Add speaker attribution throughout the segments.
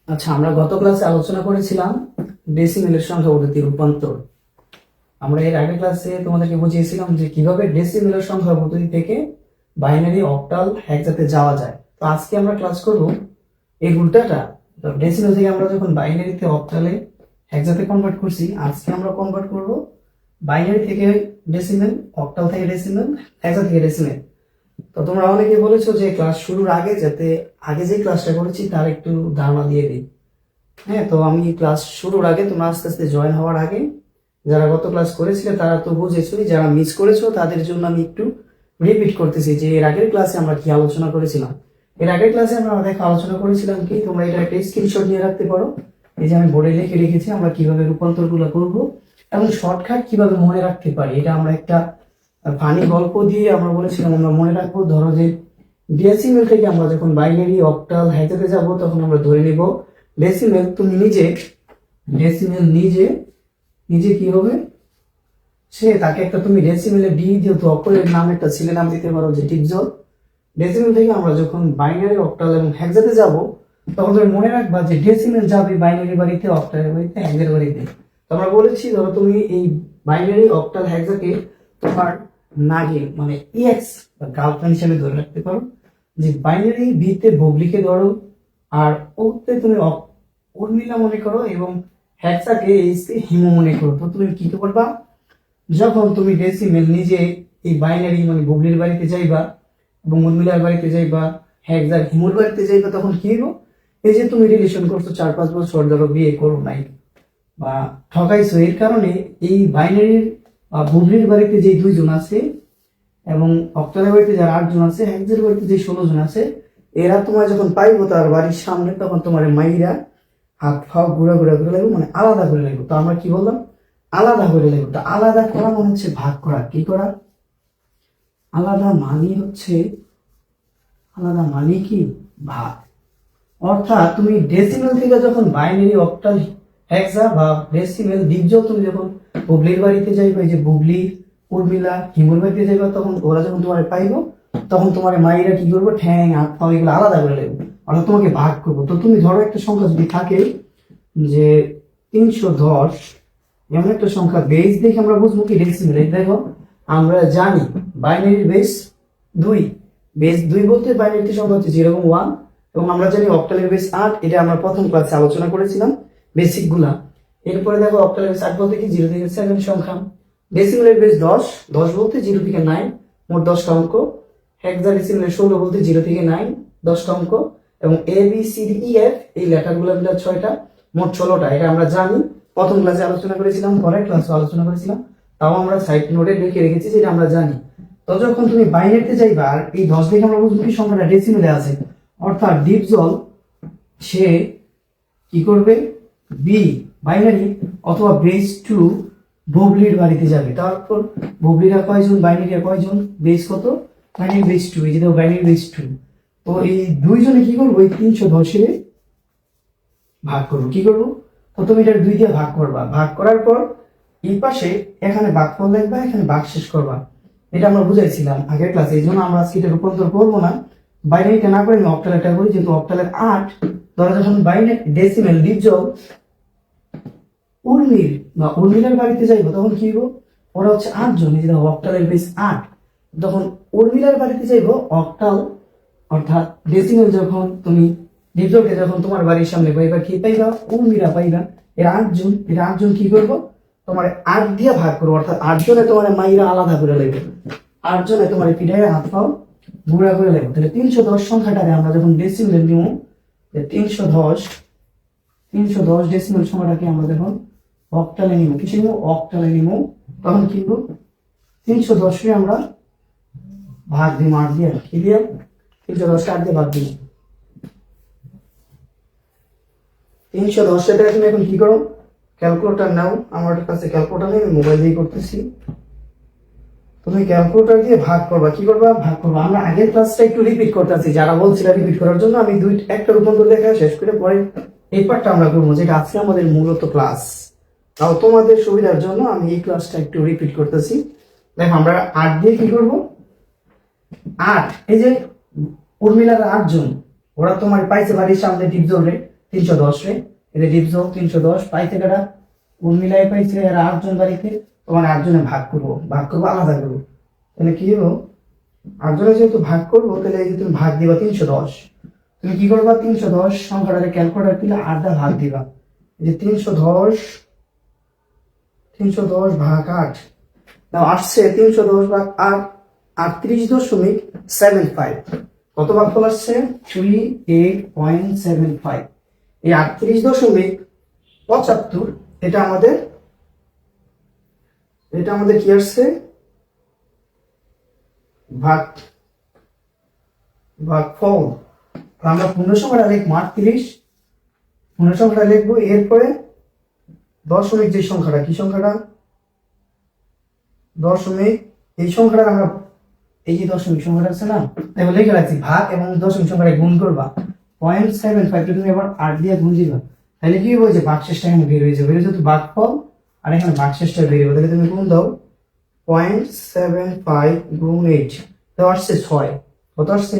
Speaker 1: আচ্ছা, আমরা গত ক্লাসে আলোচনা করেছিলাম ডেসিমেলের সংখ্যা পদ্ধতির রূপান্তর। আমরা এর আগের ক্লাসে তোমাদেরকে বুঝিয়েছিলাম যে কিভাবে ডেসিমেলের সংখ্যা পদ্ধতি থেকে বাইনারি, অক্টাল, হেক্সাতে যাওয়া যায়। তো আজকে আমরা ক্লাস করব এই উল্টাটা। তো ডেসিমেল থেকে আমরা যখন বাইনারিতে, অক্টালে, হেক্সাতে কনভার্ট করছি, আজকে আমরা কনভার্ট করব বাইনারি থেকে ডেসিমেল, অক্টাল থেকে ডেসিমেল, হেক্সা থেকে ডেসিমেল। তো তোমরা অনেকে বলেছো যে ক্লাস শুরুর আগে যাতে আগে যে ক্লাসটা করেছি তার একটু ধারণা দিয়ে দিই। হ্যাঁ, তো আমি ক্লাস শুরুর আগে, তোমরা আস্তে আস্তে জয়েন হওয়ার আগে যারা গত ক্লাস করেছিলে তারা তো বুঝেছোই, যারা মিস করেছো তাদের জন্য আমি একটু রিপিট করতেছি যে এর আগের ক্লাসে আমরা কি আলোচনা করেছিলাম। এর আগের ক্লাসে আমরা দেখো আলোচনা করেছিলাম কি, তোমরা এটা একটা স্ক্রিনশট নিয়ে রাখতে পারো। এই যে আমি বোর্ডে লিখে রেখেছি আমরা কিভাবে রূপান্তর গুলো করবো এবং শর্টকাট কিভাবে মনে রাখতে পারি। এটা আমরা একটা ফানি গল্প দিয়ে আমরা বলেছিলাম আমরা মনে রাখবো। ধরো যে ডেসিমেল থেকে আমরা যখন বাইনারি, অক্টাল, হেক্সাতে যাব তখন আমরা ধরে নিব ডেসিমেল। তুমি নিজে ডেসিমেল নিজে নিজে কি হবে, সে তাকে একটা তুমি ডেসিমেলে ডি দিও, তো অপরের নাম একটা ছেলে নাম দিতে পারো যে ডিপজল। ডেসিমেল থেকে আমরা যখন বাইনারি, অক্টাল এবং হেক্সাতে যাব তখন তুমি মনে রাখবা যে ডেসিমেল যাবে বাইনারি বাড়িতে, অক্টালের বাড়িতে, হেক্সার বাড়িতে। তো আমরা বলেছি ধরো তুমি এই বাইনারি, অক্টাল, হেক্সাকে তোমার নাগিন মানে ইএক্স বা গার্লফ্রেন্ড হিসেবে ধরে রাখতে পারো। যে বাইনারি বিতে ববলিকে ধরো, আর ওতে তুমি উর্মিলা মনে করো, এবং হেক্সাকে এইচকে হিমু মনে করো। তো তুমি কি করবা, যখন তুমি ডেসিমেল নিজে এই বাইনারি মানে ববলির বাড়িতে যাইবা এবং উর্মিলার বাড়িতে যাইবা, হেক্সার হিমুর বাড়িতে যাইবা, তখন কি হইব, এই যে তুমি রিলেশন করছো 4-5 বছর ধরো, বিয়ে করো নাই বা ঠকাইছো, এর কারণে এই বাইনারির বা ববলির বাড়িতে যে 2 জন আছে এবং অক্টালের বাড়িতে যারা 8 জন আছে, হেক্সার বাড়িতে যে 16 জন আছে, এরা তোমার যখন পাইবো তার বাড়ির সামনে, তখন তোমার মাইরা হাত ফাও ঘুরা ঘুরা করে লাগবে, মানে আলাদা করে লাগবে। তো আমরা কি বললাম, আলাদা করে লাগবে। তো আলাদা করা মানে হচ্ছে ভাগ করা। কি করা, আলাদা মানে হচ্ছে, আলাদা মানে কি, ভাগ। অর্থাৎ তুমি ডেসিমেল থেকে যখন বাইনারি, অক্টাল, হেক্সা বা ডেসিমেল ডিপজল তুমি যখন বুবলির বাড়িতে যাইবা, এই যে বুবলি, উর্মিলা, হিমুর বাড়িতে যাইবা, তখন ওরা যখন তোমার পাইবো তখন তোমার মাইরা কি করবো, ঠ্যাং, হাত পা এগুলো আলাদা করে লাগবে, অর্থাৎ তোমাকে ভাগ করবো। তো তুমি ধরো একটা সংখ্যা যদি থাকে যে 310, এমন একটা সংখ্যা, বেস দেখে আমরা বুঝবো কি ডেসিমেল। দেখো আমরা জানি বাইনারির বেস 2, বেস 2 বলতে বাইনারিতে সংখ্যা হচ্ছে 0 এবং 1, এবং আমরা জানি অক্টালের বেস 8। এটা আমরা প্রথম ক্লাসে আলোচনা করেছিলাম বেসিক গুলা। এরপরে দেখো অক্টালের বেস 8 বলতে কি 0 থেকে 7 সংখ্যা। ডেসিমেলের বেস 10, 10 বলতে 0 থেকে 9, মোট 10টা অঙ্ক। হেক্সাডেসিমেলের 16 বলতে 0 থেকে 9, 10টা অঙ্ক। এবং A B C D E F এই লেটারগুলো মিলে 6টা, মোট 16টা। এটা আমরা জানি, প্রথম ক্লাসে আলোচনা করেছিলাম, পরের ক্লাসে আলোচনা করেছিলাম, তাও আমরা সাইড নোটে লিখে রেখেছি যেটা আমরা জানি। তো যখন তুমি বাইনারিতে যাইবা, আর এই 10 দেখে আমরা বুঝবো কি সংখ্যাটা ডেসিমেলে আছে, অর্থাৎ ডিপজল সে কি করবে, বি বাইনারি অথবা বেস 2 বুবলির বাড়িতে যাবে। তারপর বুবলিরা কয়জন, বাইনারিরা কয়জন, বেস কত, বাইনারি বেস 2, এই যে দেখো বাইনারি বেস 2। তো এই 2 জনে কি করবো, এই 310 ভাগ করবো। কি করবো, প্রথমে এটা 2 দিয়ে ভাগ করবা, ভাগ করার পর এই পাশে এখানে ভাগফল লিখবা, এখানে ভাগ শেষ করবা। এটা আমরা বুঝাইছিলাম আগের ক্লাসে, এই জন্য আমরা আজকে এটা রূপান্তর করবো না। বাইনারিটা না করে আমি অক্টালেরটা করি, যেহেতু অক্টালের 8। ধরো যখন বাইনারি ডেসিমেল ডিপজল উর্মির বা উর্মিলার বাড়িতে যাইবো তখন কি হইব, ওরা হচ্ছে 8 জন, এই যে অক্টালের বেস 8। তখন উর্মিলার বাড়িতে যাইবো অক্টাল, অর্থাৎ ডেসিমেল যখন তুমি ডিপজলকে যখন তোমার বাড়ির সামনে পাইবা, কি পাইবা, উর্মিলা পাইবা। এর 8 জন, এর 8 জন কি করবো, তোমার 8 দিয়ে ভাগ করবো, অর্থাৎ 8 জনে তোমার মাইরা আলাদা করে লাগবে, 8 জনে তোমার পিঠায় হাত পাও গুঁড়া করে লাগবে। তাহলে 310 সংখ্যাটাকে আমরা যখন ডেসিমেল নিব, 310 ডেসিমেল সংখ্যাটাকে আমরা যখন অক্টালে নিব, কিসে নিব, অক্টালে নিব, তখন কি করব, 310কে আমরা ভাগ দিই 8 দিয়ে, কি দিয়ে, 310কে 8 দিয়ে ভাগ দিই। 310 তুমি এখন কি করো, ক্যালকুলেটর নাও, আমার কাছে ক্যালকুলেটর নেই, আমি মোবাইল দিয়ে করতেছি। তুমি ক্যালকুলেটর দিয়ে ভাগ করবা, কি করবা, ভাগ করবা। আমরা আগের ক্লাসটা একটু রিপিট করতেছি, যারা বলছিল রিপিট করার জন্য, আমি একটা রূপান্তর লেখা শেষ করে পরে এই পার্টটা আমরা করবো, যেটা আজকে আমাদের মূলত ক্লাস। তাও তোমাদের সুবিধার জন্য আমি এই ক্লাসটা একটু রিপিট করতেছি। দেখো আমরা 8 দিয়ে কি করব, 8, এই যে উর্মিলার 8 জন, ওরা তোমার পাইছে বাড়ির সামনে ডিপজল রে, 310 রে এটা ডিপজল 310 পাইতে কাটা গুণ মিলাই পাইছে এরা 8 জন বাড়িতে, তোমার 8 জনে ভাগ করবো আলাদা করবো। তাহলে কি হলো, 8 জনে যেহেতু ভাগ করবো তাহলে এই যে তুমি ভাগ দিবা 310, তুমি কি করবা 310 সংখ্যাটাকে ক্যালকুলেটর দিলে 8 দা ভাগ দিবা, এই যে 310 ভাগ 8 নাও আসছে 310 ভাগ 8 38.75। কত ভাগফল আসছে 38.75। এই 38.75 এটা আমাদের কি আসছে ভাগফল। আমরা পূর্ণ সংখ্যাটা লিখবো 38, পূর্ণ সংখ্যাটা লিখবো, এরপরে দশমিক যে সংখ্যাটা, কি সংখ্যাটা দশমিক, এই সংখ্যাটা আমরা এই যে দশমিক সংখ্যাটা আছে না দেখো লিখে রাখছি, ভাগ এবং দশমিক সংখ্যাটা গুণ করবা 0.75 তুমি এবার 8 দিয়ে গুণ দিবা, তাহলে কি হবে যে ভাগশেষটা এখানে বের হয়ে যাবে, এটা যেহেতু ভাগফল আর এখানে ভাগশেষটা বের হবে, তাহলে তুমি গুণ দাও 0.75 গুণ 8 তো আসছে 6। কত আসছে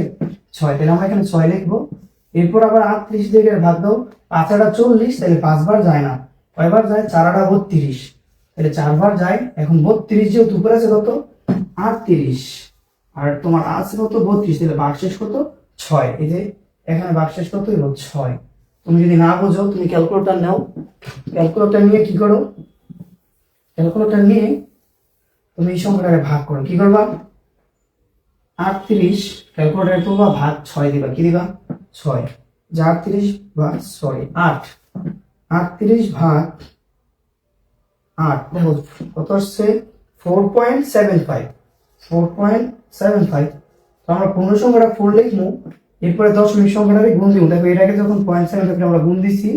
Speaker 1: 6, তাহলে আমরা এখানে 6 লিখবো। এরপর আবার 38 দিয়ে ভাগ দাও, 5 8 40, তাহলে 5 বার যায় না, কয়বার যায় 4 8 32, তাহলে 4 বার যায়। এখন 32 যেহেতু উপরে আছে কত 38 আর তোমার আছে কত 32, তাহলে ভাগশেষ কত 6, এই যে এখানে ভাগশেষ কত হলো 6। তুমি যদি না বোঝো তুমি ক্যালকুলেটর নাও, ক্যালকুলেটর নিয়ে কি করো, ক্যালকুলেটর নিয়ে তুমি এই সংখ্যাটাকে ভাগ করো, কি করবা 38 ক্যালকুলেটরে তুলবা ভাগ 6 দিবা, কি দিবা 6, যে 38 ভাগ 6 8, 38 ভাগ 8 দেখো কত আসছে 4.75, 4.75। তো আমরা পূর্ণ সংখ্যাটা 4 লিখবো, এরপরে দশমিক সংখ্যাটাকে গুণ দিব, দেখো এটাকে যখন 0.75 আমরা গুণ দিছি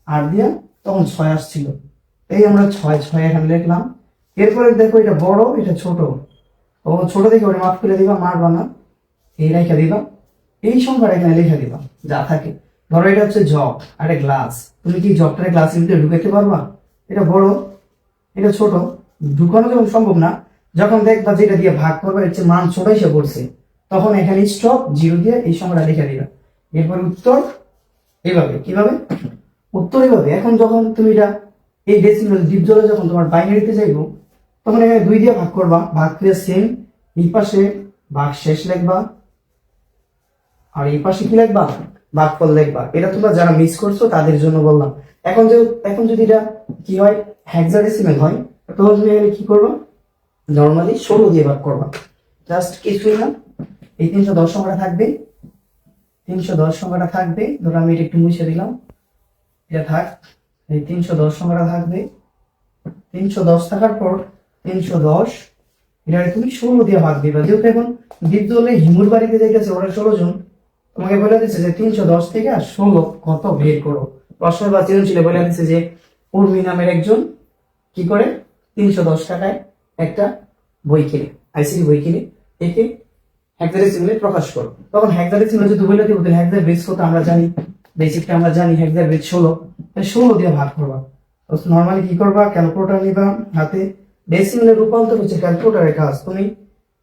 Speaker 1: আর দিয়া তখন 6 আসছিল, এই আমরা 6 এখানে লিখলাম। এরপরে দেখো এটা বড় এটা ছোট, ও ছোট দেখে ওটা মাফ করে দিবা, মারবা না, এই রেখা দিবা, এই সংখ্যাটা এখানে লিখে দিবা যা থাকে। ধরো এটা হচ্ছে জগ আর একটা গ্লাস, তুমি কি জগটাকে গ্লাসের ভিতরে ঢুকাতে পারবা, এটা বড় এটা ছোট, ঢুকানো যখন সম্ভব না, যখন দেখবা যেটা দিয়ে ভাগ করবে এর চেয়ে মান ছোট এসে পড়ছে, তখন এখানে স্টপ 0 দিয়ে এই সংখ্যাটা লিখে দিবা। এরপর উত্তর এইভাবে, কিভাবে উত্তর এইভাবে। এখন যখন তুমি এটা এই ডেসিমেল ডিপজলে যখন তোমার বাইনারিতে যাইবো, তখন এখানে 2 দিয়ে ভাগ করবা, ভাগ করে সেম এই পাশে ভাগ শেষ লিখবা আর এই পাশে কি লিখবা ভাগফল লিখবা। এটা তোমরা যারা মিস করছো তাদের জন্য বললাম। এখন যদি এটা কি হয় হেক্সাডেসিমেল হয়, তখন তুমি এখানে কি করবা নরমালি 16 দিয়ে ভাগ করবা, জাস্ট কিছুই না। এই 310 সংখ্যাটা থাকবে, 310 সংখ্যাটা থাকবে, ধরো আমি এটা একটু মুছে দিলাম, এটা থাক, এই 310 সংখ্যাটা থাকবে। 310 থাকার পর 310 এটা তুমি 16 দিয়ে ভাগ দিবা, যেহেতু এখন দ্বীপজলে হিমুর বাড়িতে যাইতেছে ওরা 16 জন, তোমাকে বলে দিচ্ছে যে 310 থেকে 16 কত বের করো। প্রশ্ন বা সৃজনশীলে বলে দিচ্ছে যে উর্মি নামের একজন কি করে 310 টাকায় একটা বই কিনে, আইসিডি বই কিনে, একে হেক্সাডেসিমেলে প্রকাশ করো। তখন হেক্সাডেসিমেলে যদি বলে দিব তাহলে হেক্সার বেস কত আমরা জানি, বেসিকটা আমরা জানি, হেক্সার বেস 16, তাহলে 16 দিয়ে ভাগ করবা। তো নরমালি কি করবা ক্যালকুলেটর নিবা হাতে, ডেসিমেলে রূপান্তর হচ্ছে ক্যালকুলেটরের কাজ। তুমি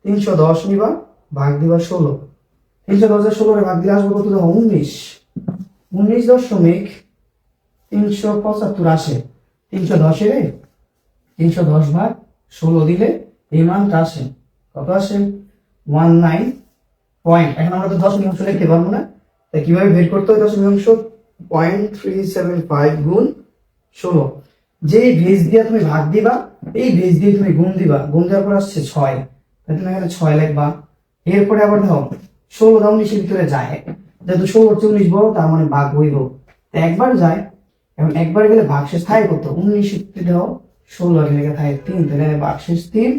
Speaker 1: 310 নিবা ভাগ দিবা 16, 310 এর 16 এর ভাগ দিলে আসবে কত দেখো 19.375 আসে। 310 এর 310 ভাগ 16 দিলে এই মানটা আসে, কত আসে 19 পয়েন্ট। এখন আমরা তো দশমিক লিখতে পারবো না, তাই কিভাবে বের করতে হয় দশমিক 0.375 গুণ 16, যে বেস দিয়ে তুমি ভাগ দিবা এই বেস দিয়ে তুমি গুণ দিবা, গুণ দেওয়ার পর আসছে 6, তাই তুমি এখানে 6 লিখবা। এরপরে আবার দেখো 16 দাও 19 এর ভিতরে যায়, যেহেতু 16 19 বড় তার মানে ভাগ হইব, একবার যায়, এখন একবার গেলে ভাগশেষ থাকে কত 19 দাও 16 এর লেখা থাকে 3, তাহলে ভাগশেষ 3।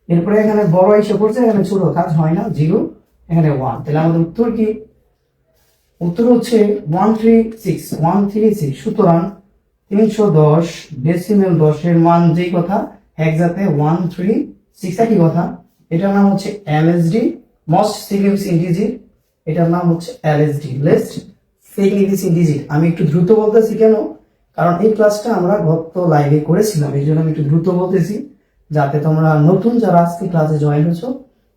Speaker 1: এরপরে এখানে বড় এসে পড়ছে, এখানে ছোট কাজ হয় না 0, এখানে 1, তাহলে আমাদের উত্তর কি, উত্তর হচ্ছে 136। সুতরাং 310 ডেসিমেল 10 এর মান যেই কথা হেক্সাতে 136 একই কথা। এটার নাম হচ্ছে এলএসডি, মোস্ট সিগনিফিকেন্ট ডিজিট, এটার নাম হচ্ছে এলএসডি, লিস্ট সিগনিফিকেন্ট ডিজিট। আমি একটু দ্রুত বলতেছি কেন, কারণ এই ক্লাসটা আমরা গত লাইভে করেছিলাম, এই জন্য আমি একটু দ্রুত বলতেছি যাতে তোমরা নতুন যারা আজকে ক্লাসে জয়েন হয়েছো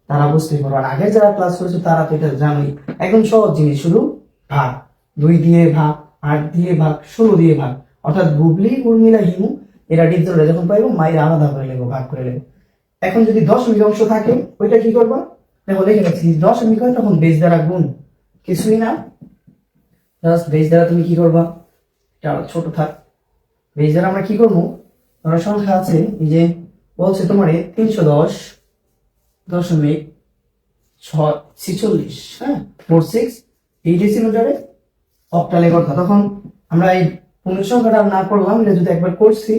Speaker 1: তারা বুঝতে পারো, আর আগের যারা ক্লাস করেছো তারা তো এটা জানোই, একদম সহজ জিনিস, শুধু ভাগ 2 দিয়ে ভাগ 8 দিয়ে ভাগ 16 দিয়ে ভাগ, অর্থাৎ বুবলি উর্মিলা হিমু এরা ডিপজলে যখন পাইবো মায়ের আলাদা করে নেবো, ভাগ করে নেবো। এখন যদি দশমিক অংশ থাকে ওইটা কি করবো, দেখো লিখে রাখছি, দশমিক হয় তখন বেজ দ্বারা গুণ, কিছুই না, জাস্ট বেজ দ্বারা তুমি কি করবা, এটা ছোট থাক, বেজ দ্বারা আমরা কি করবো, ধরো সংখ্যা আছে এই যে বলছে তোমার 310.46, হ্যাঁ 46, এই ডেসিমিটারে অক্টালে কথা। তখন আমরা এই পূর্ণ সংখ্যাটা না করলাম, এটা যদি একবার করছি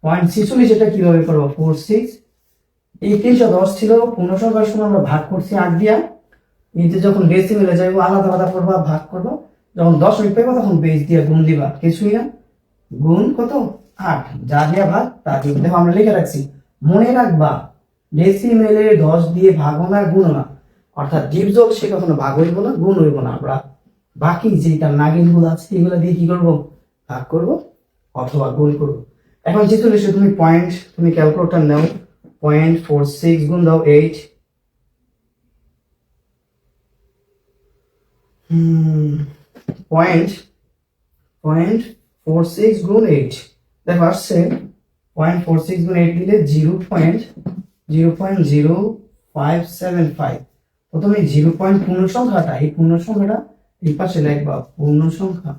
Speaker 1: 0.46, এটা কিভাবে করবো, 46, এই 310 ছিল পূর্ণ সংখ্যার সময় আমরা ভাগ করছি 8 দিয়া, এই যে যখন ডেসিমেলে যাইবো আলাদা আলাদা করবা, ভাগ করবো, যখন দশমিক পাইবা তখন বেজ দিয়ে গুণ দিবা, কিছুই না, গুণ কত 8, যা দিয়া ভাগ তা দিয়ে। দেখো আমরা লিখে রাখছি, মনে রাখবা ডেসিমেলে 10 দিয়ে ভাগও না গুণ না, অর্থাৎ ডিপজল সে কখনো ভাগ হইব না, গুণ হইব না, আমরা বাকি যেটা নাগিন গুলো আছে এগুলো দিয়ে কি করবো, ভাগ করবো অথবা গুণ করবো। এখন 46 তুমি পয়েন্ট, তুমি ক্যালকুলেটর নাও, 0.46 গুণ দাও 8, পয়েন্ট 0.46 গুণ 8, দেখো আসছে 0.46 গুণ 8 দিলে 0.0575। প্রথমে 0 পয়েন্ট পূর্ণ সংখ্যাটা, এই পূর্ণ সংখ্যাটা এই পাশে লিখবা, পূর্ণ সংখ্যা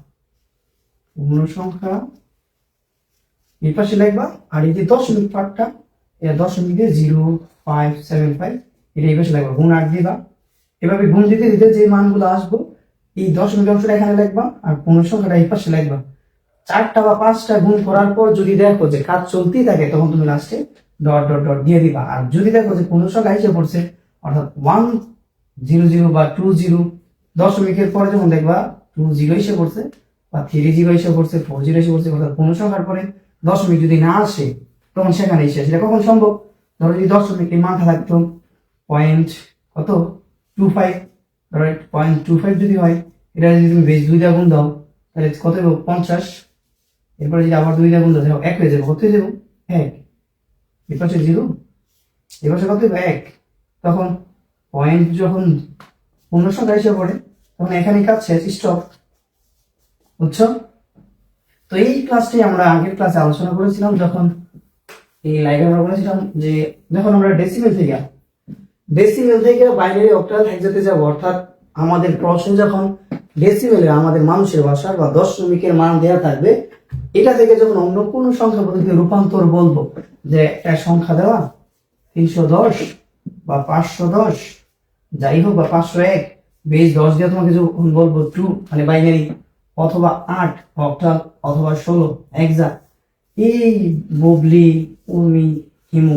Speaker 1: এই পাশে লিখবা, আর এই যে দশমিক পার্টটা, এটা দশমিক দিয়ে 0.575, এটা এই পাশে লিখবা, গুণ 8 দিবা। এভাবে গুণ দিতে দিতে যে মানগুলো আসবো এই দশমিক অংশটা এখানে লিখবা, আর পূর্ণ সংখ্যাটা এই পাশে লিখবা। 4টা বা 5টা গুণ করার পর যদি দেখো যে কাজ চলতেই থাকে, তখন তুমি লাস্টে ডট ডট ডট দিয়ে দিবা। আর যদি দেখো যে পূর্ণ সংখ্যা এসে পড়ছে, অর্থাৎ 100 বা 20, দশমিকের পরে যখন দেখবা 20 এসে পড়ছে বা 30 এসে পড়ছে, 40 এসে পড়ছে, অর্থাৎ পূর্ণ সংখ্যার পরে দশমিক যদি না আসে তখন সেখানে এসে, সেটা কখন সম্ভব, ধরো যদি দশমিক এই মানটা থাকতো পয়েন্ট কত 25, ধরো 0.25 যদি হয়, এটা যদি তুমি বেশ 2 দিয়ে গুণ দাও তাহলে কত হবে 50, এরপরে যদি আবার 2 দিয়ে গুণ দাও 1 হয়ে যাবে, কত হয়ে যাবে 1, এপাশে 0, এপাশে কত হবে 1, তখন পয়েন্ট যখন পূর্ণ সংখ্যা এসে পড়ে তখন এখানে কাজ শেষ, স্টপ, বুঝছো? তো এই ক্লাসটি আমরা আগের ক্লাসে আলোচনা করেছিলাম, যখন এই লাইভে আমরা বলেছিলাম যে যখন আমরা ডেসিমেল থেকে বাইনারি অক্টাল হেক্সাতে যাব, অর্থাৎ আমাদের প্রশ্ন যখন ডেসিমেলে আমাদের মানুষের ভাষার বা দশমিকের মান দেওয়া থাকবে, এটা থেকে যখন অন্য কোনো সংখ্যা পদ্ধতিতে রূপান্তর বলবো, যে একটা সংখ্যা দেওয়া 310 বা 510 যাই হোক, বা 501, বেস 10 দিয়ে তোমাকে যখন বলবো 2 মানে বাইনারি, অথবা 8 অক্টাল, অথবা 16 হেক্সা, এই বুবলি উর্মি হিমু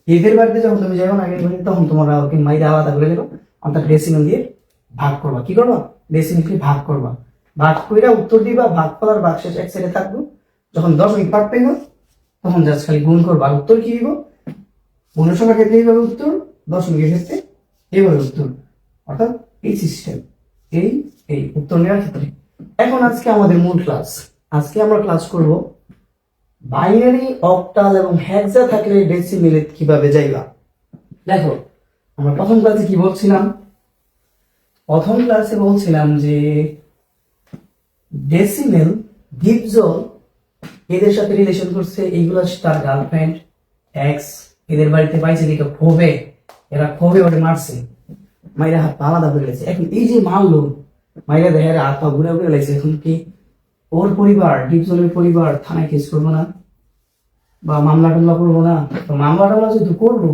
Speaker 1: এদের বাড়িতে যখন তুমি যাবে না, তখন তোমরা ওকে মাইরে আলাদা করে দেবো, অর্থাৎ ডেসিমেল দিয়ে ভাগ করবা। কি করবা, ডেসিমেল দিয়ে ভাগ করবা, ভাগ কইরা উত্তর দিবা, ভাগ করার ভাগ শেষ এক সাইডে থাকবো, যখন দশমিক পার্ট পাইব তখন জাস্ট খালি গুণ করবা, উত্তর কি দিব, পূর্ণ সংখ্যার ক্ষেত্রে এইভাবে উত্তর, দশমিকের ক্ষেত্রে এইভাবে উত্তর, অর্থাৎ এই সিস্টেম, এই উত্তর নেওয়ার ক্ষেত্রে। এখন আজকে আমাদের মূল ক্লাস, আজকে আমরা ক্লাস করব বাইনারি অক্টাল এবং হেক্সা থাকলে ডেসিমেলে কিভাবে যাইবা। দেখো আমরা প্রথম ক্লাসে কি বলছিলাম, প্রথম ক্লাসে বলছিলাম যে ডেসিমেল ডিপজল এদের সাথে রিলেশন করছে, এইগুলো তার গার্লফ্রেন্ড এক্স, এদের বাড়িতে পাইছে দিকে ক্ষোভে, এরা ক্ষোভে ওরে মারছে, মাইরা হাত পা আলাদা করে গেছে। এখন এই যে মারলো, মাইরা দেখে হাত পা ঘুরে ঘুরে লাগছে, এখন কি ওর পরিবার, ডিপজলের পরিবার থানায় কেস করবো না বা মামলা টামলা করবো না? তো মামলা টামলা যদি করবো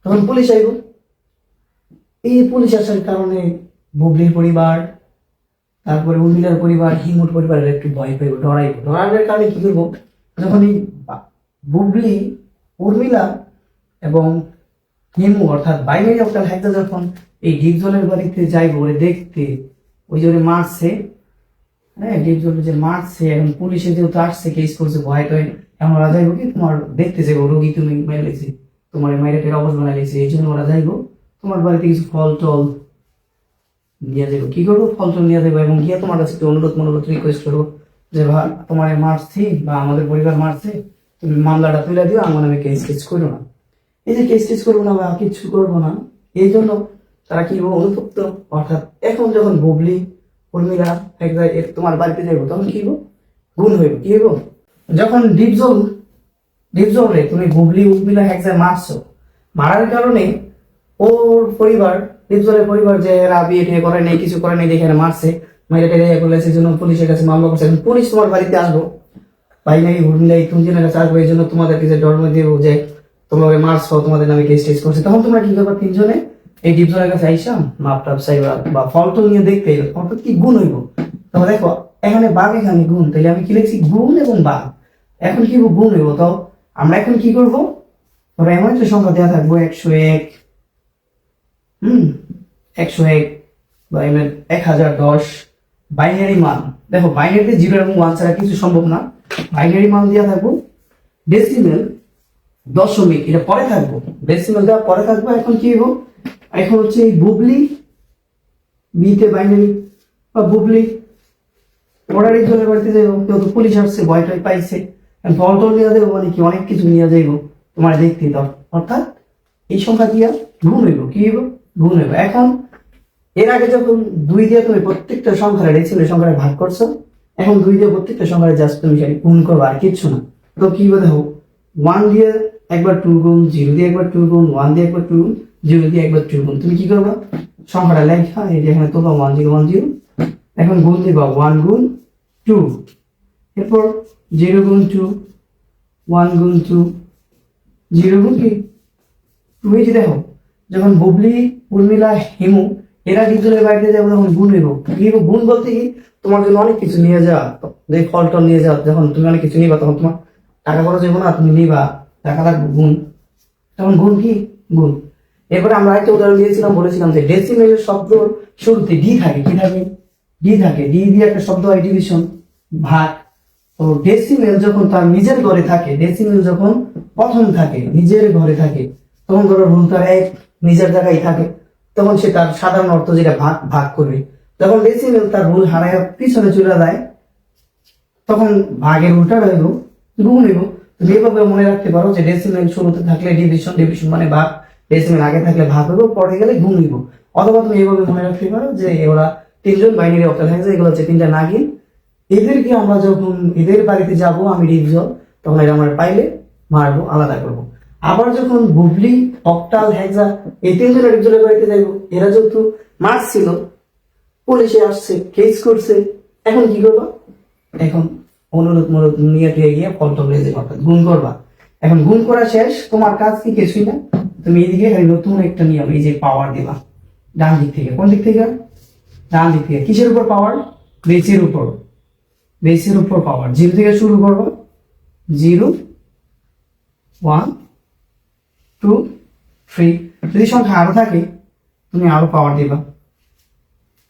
Speaker 1: তখন পুলিশ আইব, এই পুলিশ আসার কারণে বুবলির পরিবার, তারপরে উর্মিলার পরিবার, হিমুর পরিবারের একটু ভয় পাইব, ডরাইব। ডরানোর কারণে কি করবো, যখন এই বুবলি, উর্মিলা এবং হিমু অর্থাৎ বাইনারি অক্টাল হেক্সা যখন এই ডিপজলের বাড়িতে যাইবো ওরে দেখতে, ওই যে ওরে মারছে, হ্যাঁ ডিপজল যে মারছে, এখন পুলিশে যেহেতু আসছে কেস করছে, ভয় টয়, এখন ওরা যাইবো কি তোমার দেখতে যাবো, রোগী তুমি মেরে লেগেছে, তোমার মাইরে টের অবস্থা বানাই লেগেছে, এই জন্য ওরা যাইবো তোমার বাড়িতে কিছু ফল টল নিয়ে যাবো। কি করবো, ফল টল নিয়ে যাবো, এবং গিয়ে তোমার কাছে একটু অনুরোধ রিকোয়েস্ট করবো যে তোমার মারছি বা আমাদের পরিবার মারছে, তুমি মামলাটা তুলে দিও, আমার নামে কেস করো না। এই যে কেস করবো না বা কিছু করবো না, এই জন্য তারা কি অনুতপ্ত, অর্থাৎ এখন যখন বুবলি উর্মিলা তোমার বাড়িতে যাইব, তখন কি হইব? গুণ হইব। কি হইব? যখন ডিপজলে তুমি বুবলি উর্মিলা এক জায়গায় মারছো, মারার কারণে ওর পরিবার, ডিপজলের পরিবার যে এরা বিয়ে টিয়ে করে নেই, কিছু করে নেই, দেখে মারছে, মেয়েটা টেরে করলে সেজন্য পুলিশের কাছে মামলা করছে। এখন পুলিশ তোমার বাড়িতে আসবো, বাইনারি উর্মিলা এই তিনজনের কাছে আসবো, এই জন্য তোমাদেরকে যে ডরমে দিব যে তোমরা ওকে মারছো, তোমাদের নামে কেস টেস করছে। তখন তোমরা কি করবা? তিনজনে এই ডিপজলের কাছে আইসাম মাপ টাপ চাইবা বা ফল টল নিয়ে দেখতে, অর্থাৎ কি গুণ হইব। তবে দেখো এখানে বাঘ, এখানে গুণ, তাহলে আমি কি লিখছি? গুণ এবং বাঘ। এখন কি গুণ হইব? তো আমরা এখন কি করবো? ধরো এমন একটা সংখ্যা দেওয়া থাকবো 101, 101 বা 1010 বাইনারি মান। দেখো বাইনারিতে 0 এবং 1 ছাড়া কিছু সম্ভব না। বাইনারি মান দেওয়া থাকবো, ডেসিমেল দশমিক এটা পরে থাকবো, ডেসিমেল দেওয়া পরে থাকবো। এখন কি হইব? এখন হচ্ছে এই বুবলি বিতে বাইনারি বা বুবলি ওরারই জলের বাড়িতে যাইব, কেউ তো পুলিশ আসছে, ভয়টাই পাইছে, ফল টল নিয়ে যাবো, মানে কি অনেক কিছু নিয়ে যাইব তোমার দেখতে দাও। অর্থাৎ এই সংখ্যা দিয়া গুণ হইব। কি হইব? গুণ হইব। এখন এর আগে যখন 2 দিয়ে তুমি প্রত্যেকটা সংখ্যার ডেসিমেল সংখ্যায় ভাগ করছো, এখন 2 দিয়ে প্রত্যেকটা সংখ্যায় জাস্ট তুমি গুণ করবো, আর কিচ্ছু না। তো কি হবে? দেখো 1 দিয়ে একবার 2 গুণ, 0 দিয়ে একবার 2 গুণ, 1 দিয়ে একবার 2 গুণ, 0 দিয়ে একবার 2 গুণ। তুমি কি করবা? সংখ্যাটা লেখা এই যে এখানে তোলা 1 0 1 0, এখন গুণ দিবা 1 গুণ 2, এরপর 0 গুণ 2, 1 গুণ 2, 0 গুণ কি 2। এই যে দেখো যখন বুবলি উর্মিলা হিমু এরা ডিপজলের বাড়িতে যাবো, তখন গুণ হইব। কি হইব? গুণ বলতে কি তোমার জন্য অনেক কিছু নিয়ে যাওয়া, যে ফল টল নিয়ে যাওয়া, যখন তুমি অনেক কিছু নিবা তখন তোমার টাকা খরচ হইব না, তুমি নিবা, টাকা লাগবে, গুণ। তখন গুণ কি? গুণ। এরপরে আমরা একটা উদাহরণ দিয়েছিলাম, বলেছিলাম যে ডেসিমেলের শব্দ শুরুতে ডি থাকে। কি থাকে? ডি থাকে। ডি দিয়ে একটা শব্দ হয় ডিভিশন, ভাগ। তো ডেসিমেল যখন তার নিজের ঘরে থাকে, ডেসিমেল যখন প্রথম থাকে, নিজের ঘরে থাকে, তখন ধরো রুল তার এক নিজের জায়গায় থাকে, তখন সে তার সাধারণ অর্থ যেটা ভাগ ভাগ করবে। যখন ডেসিমেল তার রুল হারায় পিছনে চলে যায়, তখন ভাগের উল্টা রইল গুণ হইব। তুমি এভাবে মনে রাখতে পারো যে ডেসিমেল শুরুতে থাকলে ডিভিশন, ডিভিশন মানে ভাগ, ডেসিমেল আগে থাকলে ভাগ হইব, পরে গেলে গুণ হইব। অথবা তুমি এভাবে মনে রাখতে পারো যে ওরা তিনজন বাইনারি অক্টাল হ্যান্স, এগুলো হচ্ছে তিনটা নাগিন, এদেরকে আমরা যখন এদের বাড়িতে যাব আমি ডিপজল, তখন এরা আমরা পাইলে মারবো, আলাদা করবো। আবার যখন বুবলি অক্টাল হ্যাক্সা এই তিনজনের ডিপজলের বাড়িতে যাইবো, এরা যেহেতু মারছিল, পুলিশে আসছে, কেস করছে, এখন কি করবা? এখন অনুরোধ মনোরোধ নিয়ে গিয়ে ফল টল রেজে অর্থাৎ গুণ করবা। এখন গুণ করা শেষ, তোমার কাজ কি? কিছুই না। তুমি এইদিকে নতুন একটা নিয়ম, এই যে পাওয়ার দিবা ডান দিক থেকে। কোন দিক থেকে? ডান দিক থেকে। কিসের উপর পাওয়ার? বেসের উপর। বেসের উপর পাওয়ার 0 থেকে শুরু করবো, 0 1 2 3। যদি সংখ্যা আরো থাকে তুমি আরো পাওয়ার দিবা।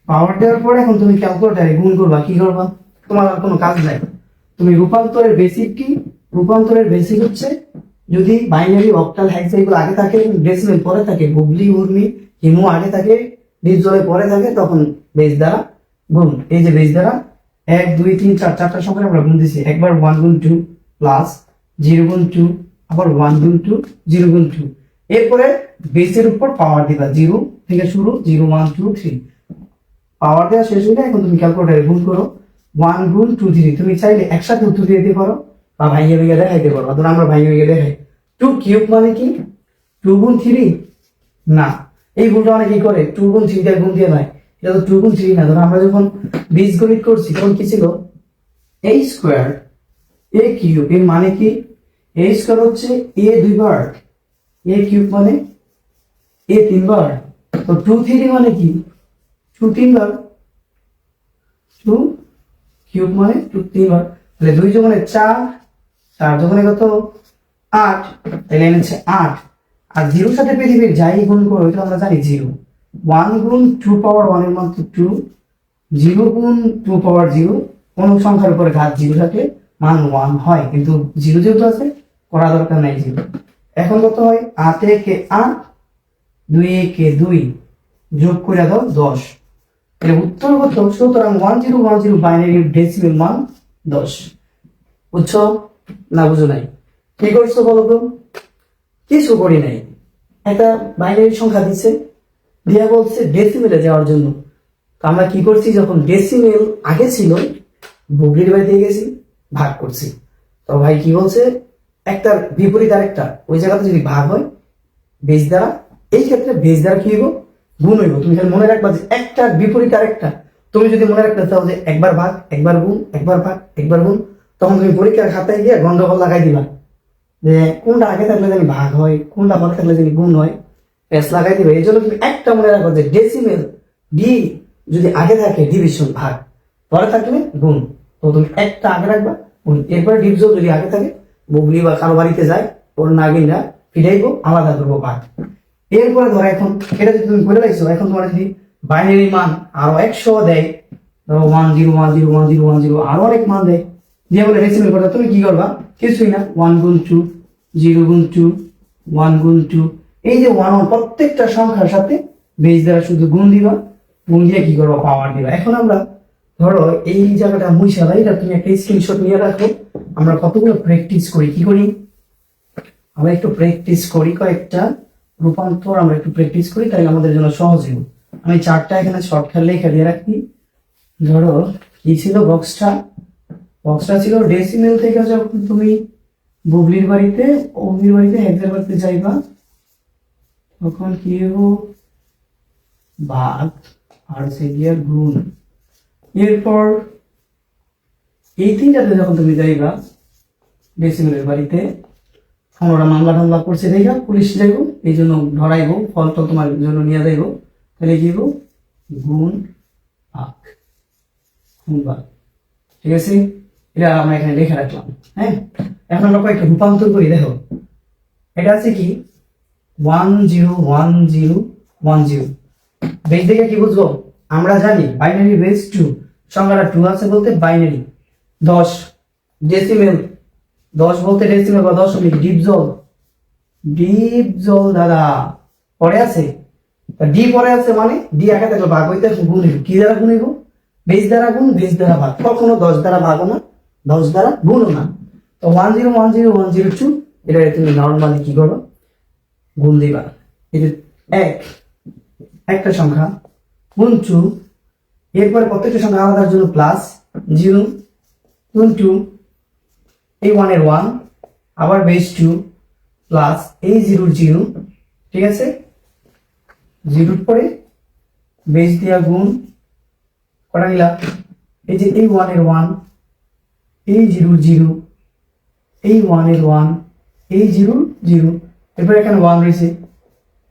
Speaker 1: পাওয়ার দেওয়ার পরে এখন তুমি ক্যালকুলেটারে গুণ করবা। কি করবা? তোমার আর কোনো কাজ নাই। তুমি রূপান্তরের বেসিক কি? রূপান্তরের বেসিক হচ্ছে যদি বাইনারি অক্টাল হেক্সা এগুলো আগে থাকে, ডেসিমেল পরে থাকে, বুবলি উর্মি হিমু আগে থাকে, ডিপজলে পরে থাকে, তখন বেস দ্বারা গুণ। এই যে বেস দ্বারা 1 2 3 4 চারটা সংখ্যা আমরা গুণ দিছি। একবার 1 গুণ 2 প্লাস 0 গুণ 2, আবার 1 গুণ 2 0 গুণ 2। এরপরে বেসের উপর পাওয়ার দিবা, 0 থেকে শুরু, 0 1 2 3। পাওয়ার দেওয়া শেষ হয়ে যায়, এখন তুমি ক্যালকুলেটারে গুণ করো, 1 গুণ 2 3। তুমি চাইলে একসাথে উত্তর দিয়ে দিতে পারো বা ভাইয়া ভেঙে দেখাইতে পারো। ধরো আমরা ভাইয়া ভেঙে দেখাই, 2 কিউব মানে কি? 2 গুণ 3 না, এই ভুলটা অনেকেই করে, 2 গুণ 3 দিয়ে গুণ দিয়ে দেয়, এটা তো 2 গুণ 3 না। ধরো আমরা যখন বীজগণিত করছি তখন কি ছিল? a square a cube. এর মানে কি? a স্কয়ার হচ্ছে a 2 বার, a কিউব মানে a 3 বার। তো 2 3 মানে কি? 2 3 বার, 2 কিউব মানে 2 3 বার। তাহলে 2 যোগনে 4, 4 যোগনে কত? 8। তাহলে এনেছে 8। আর 0 সাথে পৃথিবীর যাই গুণ করো এটা আমরা জানি 0। 1 গুণ 2 পাওয়ার 1 এর মান তো 2, 0 গুণ 2 পাওয়ার 0, কোন সংখ্যার উপরে ঘাত 0 থাকলে মান 1 হয়, কিন্তু 0 যেহেতু আছে করা দরকার নাই 0। এখন কত হয়? 8 একে 8, 2 একে 2, যোগ করে দাও 10। এর উত্তর কত? সুতরাং 1010 বাইনারি ডেসিমেল মান 10। বুঝছো না বুঝো নাই? কি করছো বলো তো? কিছু করি নাই, একটা বাইনারি সংখ্যা দিচ্ছে, দিয়া বলছে ডেসিমেলে যাওয়ার জন্য। তো আমরা কি করছি, যখন ডেসিমেল আগে ছিল বুবলির বাড়িতে গেছি, ভাগ করছি। তো ভাই কি বলছে, একটার বিপরীত আরেকটা ওই জায়গাতে যদি ভাগ হয় বেজ দ্বারা, এই ক্ষেত্রে বেজ দ্বারা কি হইব, গুণ হইব। তুমি খালি মনে রাখবা যে একটার বিপরীত আরেকটা। তুমি যদি মনে রাখতে চাও যে একবার ভাগ একবার গুণ, একবার ভাগ একবার গুণ, তখন তুমি পরীক্ষার খাতায় গিয়ে গন্ডগোল লাগাই দিবা যে কোনটা আগে থাকলে জানি ভাগ হয়, কোনটা পরে থাকলে জানি গুণ হয়, প্যাস লাগাই দিবে। এই জন্য তুমি একটা মনে রাখো যে ডেসিমেল ডি যদি আগে থাকে ডিভিশন ভাগ, পরে থাকলে গুণ। তো তুমি একটা আগে রাখবা গুণ, এরপরে ডিভিশন যদি আগে থাকে বুবলি বা কারো বাড়িতে যায় ওর নাগিনরা ফিরাইবো, আলাদা করবো ভাগ। এরপরে ধরো এখন এটা যদি তুমি করে রাখছো, এখন তোমার যদি বাইনারি মান আরো 100 দেয়, ধরো 1010101010 আরো অনেক মান দেয়, দিয়ে বলে ডেসিমেল করতে, তুমি কি করবা, কিছুই না, 1 গুণ 2, 0 গুণ 2, 1 গুণ 2, এই যে 1 প্রত্যেকটা সংখ্যার সাথে বেজ দ্বারা শুধু গুণ দিবা, গুণ দিয়ে কি করবা, পাওয়ার দিবা। এখন আমরা ধরো এই জায়গাটা মুইশালা, এটা তুমি একটা স্ক্রিনশট নিয়ে রাখো। আমরা কতগুলো প্র্যাকটিস করি, কি করি, আমরা একটু প্র্যাকটিস করি, কয়েকটা রূপান্তর আমরা একটু প্র্যাকটিস করি, তাই আমাদের জন্য সহজ হবে। আমি চারটা এখানে শর্টকাট লেখা দিয়ে রাখি। ধরো কি ছিল বক্সটা ছিল ডেসিমেল থেকে যখন তুমি বুবলির বাড়িতে অগ্নির বাড়িতে হেক্সের বাড়িতে যাইবা, তখন কি হবো, ভাগ আর সে গিয়া গুণ। এরপর এই তিনটাতে যখন তুমি যাইবা ডেসিমেলের বাড়িতে, ওরা মামলা টামলা করছে দেখা পুলিশ যাইব, এই জন্য ধরাইবো, ফলটা তোমার জন্য নিয়ে যাইব, তাহলে কি হবো, গুণ ভাগ, গুণ ভাগ। ঠিক আছে, এটা আমরা এখানে লিখে রাখলাম। হ্যাঁ, এখন আমরা কয়েকটা রূপান্তর করি। দেখো এটা আছে কি 101010, বেজ দেখে কি বুঝবো, আমরা জানি বাইনারি বেজ 2, সংখ্যাটা 2 আছে বলতে বাইনারি 10, ডেসিমেল 10 বলতে ডেসিমেল বা দশমিক, ডিপজল দাদা পরে আছে, ডি পরে আছে মানে ডি আগে থাকলে ভাগ হইতে গুণ হইব, কি দ্বারা গুণ হইব, বেজ দ্বারা গুণ, বেজ দ্বারা ভাগ, কখনো 10 দ্বারা ভাগও না, 10 দ্বারা গুণও না। তো 10101002 এটা তুমি নরমালি কি করবে, গুণ দিবা। এই যে একটা সংখ্যা গুণ 2, এরপরে প্রত্যেকটা সংখ্যা আলাদার জন্য প্লাস 0 গুণ 2, এই 1 এর 1 আবার বেজ 2 প্লাস এই 0 0, ঠিক আছে, 0 পরে বেজ দিয়া গুণ করা নিলা। এই যে এই 1 এর 1, এই 0 0, এই 1 এর 1, এই 0 0, এরপর এখানে 1 রয়েছে,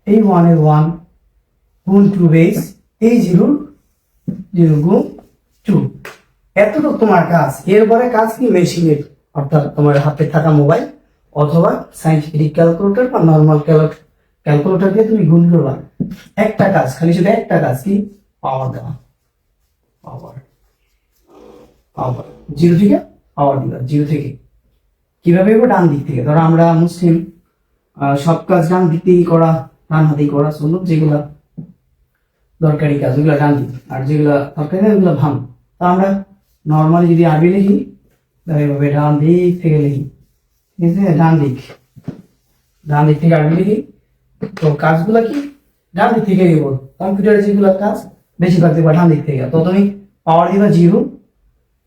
Speaker 1: এই 1 এর 1 গুণ 2 বেজ, এই 0 0 গুণ 2। এতটুকু তোমার কাজ। এরপরে কাজ কি, মেশিনের, অর্থাৎ তোমার হাতে থাকা মোবাইল অথবা সাইন্টিফিক ক্যালকুলেটর বা নর্মাল ক্যালকুলেটর দিয়ে তুমি গুণ করবা। একটা কাজ, খালি শুধু একটা কাজ, কি, পাওয়ার দেওয়া, পাওয়ার 0 থেকে পাওয়ার দিবা। 0 থেকে কিভাবে হবে, ডান দিক থেকে। ধরো আমরা মুসলিম, সব কাজ ডান দিক থেকেই করা, ডান হাতেই করা সুন্নত, যেগুলা দরকারি কাজ ওগুলা ডান দিক, আর যেগুলা দরকারি না ওগুলা ভাঙ। তো আমরা নর্মালি যদি আরবি লিখি এইভাবে ডান দিক থেকে লিখি, ঠিক আছে, ডান দিক থেকে আরবি লিখি। তো কাজগুলা কি ডান দিক থেকে দিব, কম্পিউটারে যেগুলো কাজ বেশিরভাগ দিবা ডান দিক থেকে। তো তুমি পাওয়ার দিবা 0,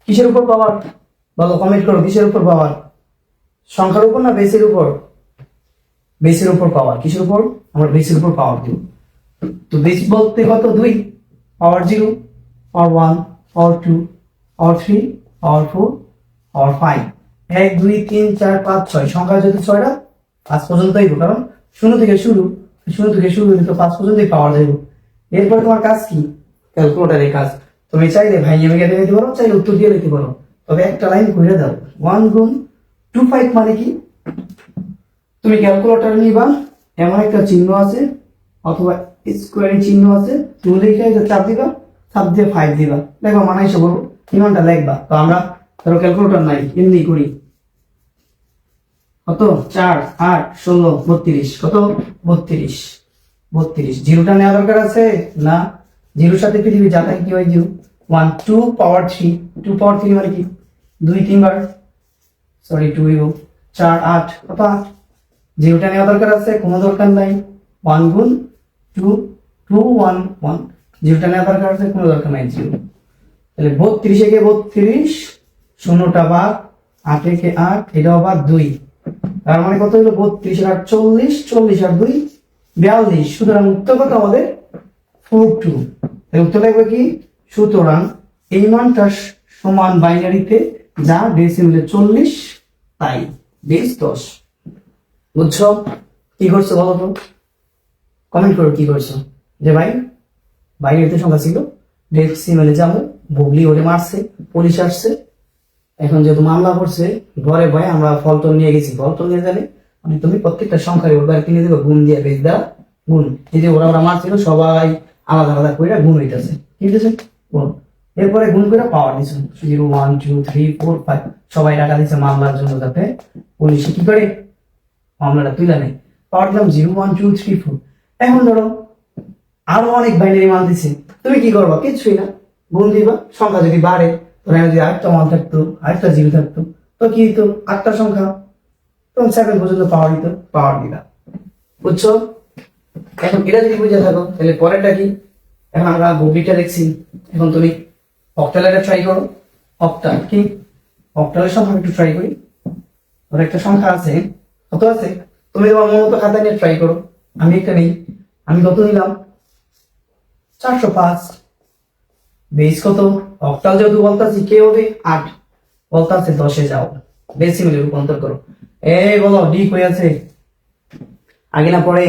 Speaker 1: কিসের উপর পাওয়ার বলো, কমেন্ট করো, কিসের উপর পাওয়ার, সংখ্যার উপর না বেসের উপর, বেসের উপর পাওয়ার, কিসের উপর, আমরা বেসের উপর পাওয়ার দিব। তো বেস বলতে কত, 2, পাওয়ার 0, পাওয়ার 1, পাওয়ার 2, পাওয়ার 3, পাওয়ার 4, পাওয়ার 5, 1 2 3 4 5 6, সংখ্যা যেহেতু 6টা 5 পর্যন্ত হইব, কারণ 0 থেকে শুরু হইলে তো 5 পর্যন্তই পাওয়ার যাইব। এরপরে তোমার কাজ কি, ক্যালকুলেটরের কাজ। তুমি চাইলে ভাই আমি কেটে দিতে পারো, চাইলে উত্তর দিয়ে দিতে পারো, তবে একটা লাইন করে দাও, 1 গুণ 25 মানে কি, তুমি ক্যালকুলেটর নিবা, এমন একটা চিহ্ন আছে অথবা স্কোয়ারের চিহ্ন আছে, তুমি লিখে চাপ দিবা, চাপ দিয়ে 5 দিবা, দেখো মানাইছে বলবো, ইমানটা লিখবা। তো আমরা ধরো ক্যালকুলেটর নাই, এমনি করি, কত 4 8 16 32, কত 32, জিরোটা নেওয়া দরকার আছে না, জিরোর সাথে পৃথিবী যা থাকে কি হয়, 0 1 2 পাওয়ার 3, 2 পাওয়ার 3 মানে কি 2 3 বার, সরি 2 4 8, কত 8, জিরোটা নেওয়া দরকার আছে, কোনো দরকার নাই, 1 গুণ 2 2 1 1, জিরোটা নেওয়ার দরকার আছে, কোনো দরকার নাই জিরো। তাহলে 32 একে 32, শূন্যটা বাদ, 8 একে 8, এটাও বাদ 2, তার মানে কত হলো 32 আর 40, 40 আর 2 42। সুতরাং উত্তর কত আমাদের 42। তাহলে উত্তর লাগবে কি, সুতরাং এই মানটা সমান বাইনারিতে যা ডেসিমেলে 40 তাই বেস 10। বুঝছো কি করছো বলো তো, কমেন্ট করো কি করছো। যে ভাই বাইনারিতে সংখ্যা ছিল, ডেসিমেলে যাবো, বুবলি ওরে মারছে, পুলিশ আসছে, এখন যেহেতু মামলা করছে ঘরে ভাই আমরা ফলটল নিয়ে গেছি, ফলটল নিয়ে গেলে মানে তুমি প্রত্যেকটা সংখ্যায় ওর কিনে দেবো গুণ দিয়ে বেশ দেওয়া গুণ। এই যে ওরা ওরা মারছিল সবাই আলাদা আলাদা করে গুণ হইতেছে, ঠিক আছে গুণ। এরপরে গুণ করে পাওয়ার দিচ্ছে 0 1 2 3 4 5, সবাই টাকা দিচ্ছে মামলার জন্য যাতে পুলিশে কি করে মামলাটা তুলে নেয়। পাওয়ার দিলাম 0 1 2 3 4। এখন ধরো আরো অনেক বাইনারি মান দিচ্ছে, তুমি কি করবা, কিছুই না, গুণ দিবা, সংখ্যা যদি বাড়ে, ধরে যদি আরেকটা ওয়ান থাকতো, আরেকটা জিরো থাকতো, তো কি হতো, 8টা সংখ্যা, তখন 7 পর্যন্ত পাওয়ার দিত, পাওয়ার দিলা। বুঝছো? এখন এটা যদি বুঝে থাকো তাহলে পরেরটা কি, এখন আমরা বুবলিটা দেখছি, এখন তুমি অক্টালের ট্রাই করো। অক্টাল কি, অক্টালের সংখ্যা একটু ট্রাই করি। ওর একটা সংখ্যা আছে, কত আছে, তুমি তোমার মতো খাতা নিয়ে ট্রাই করো, আমি একটা নেই। আমি কত নিলাম, 405। বেস কত, অক্টাল যেহেতু বলতাছি কে হবে 8, বলতাছে 10-এ যাও, ডেসিমেলে রূপান্তর করো। এই বলো ডি কই আছে, আগে না পড়ে,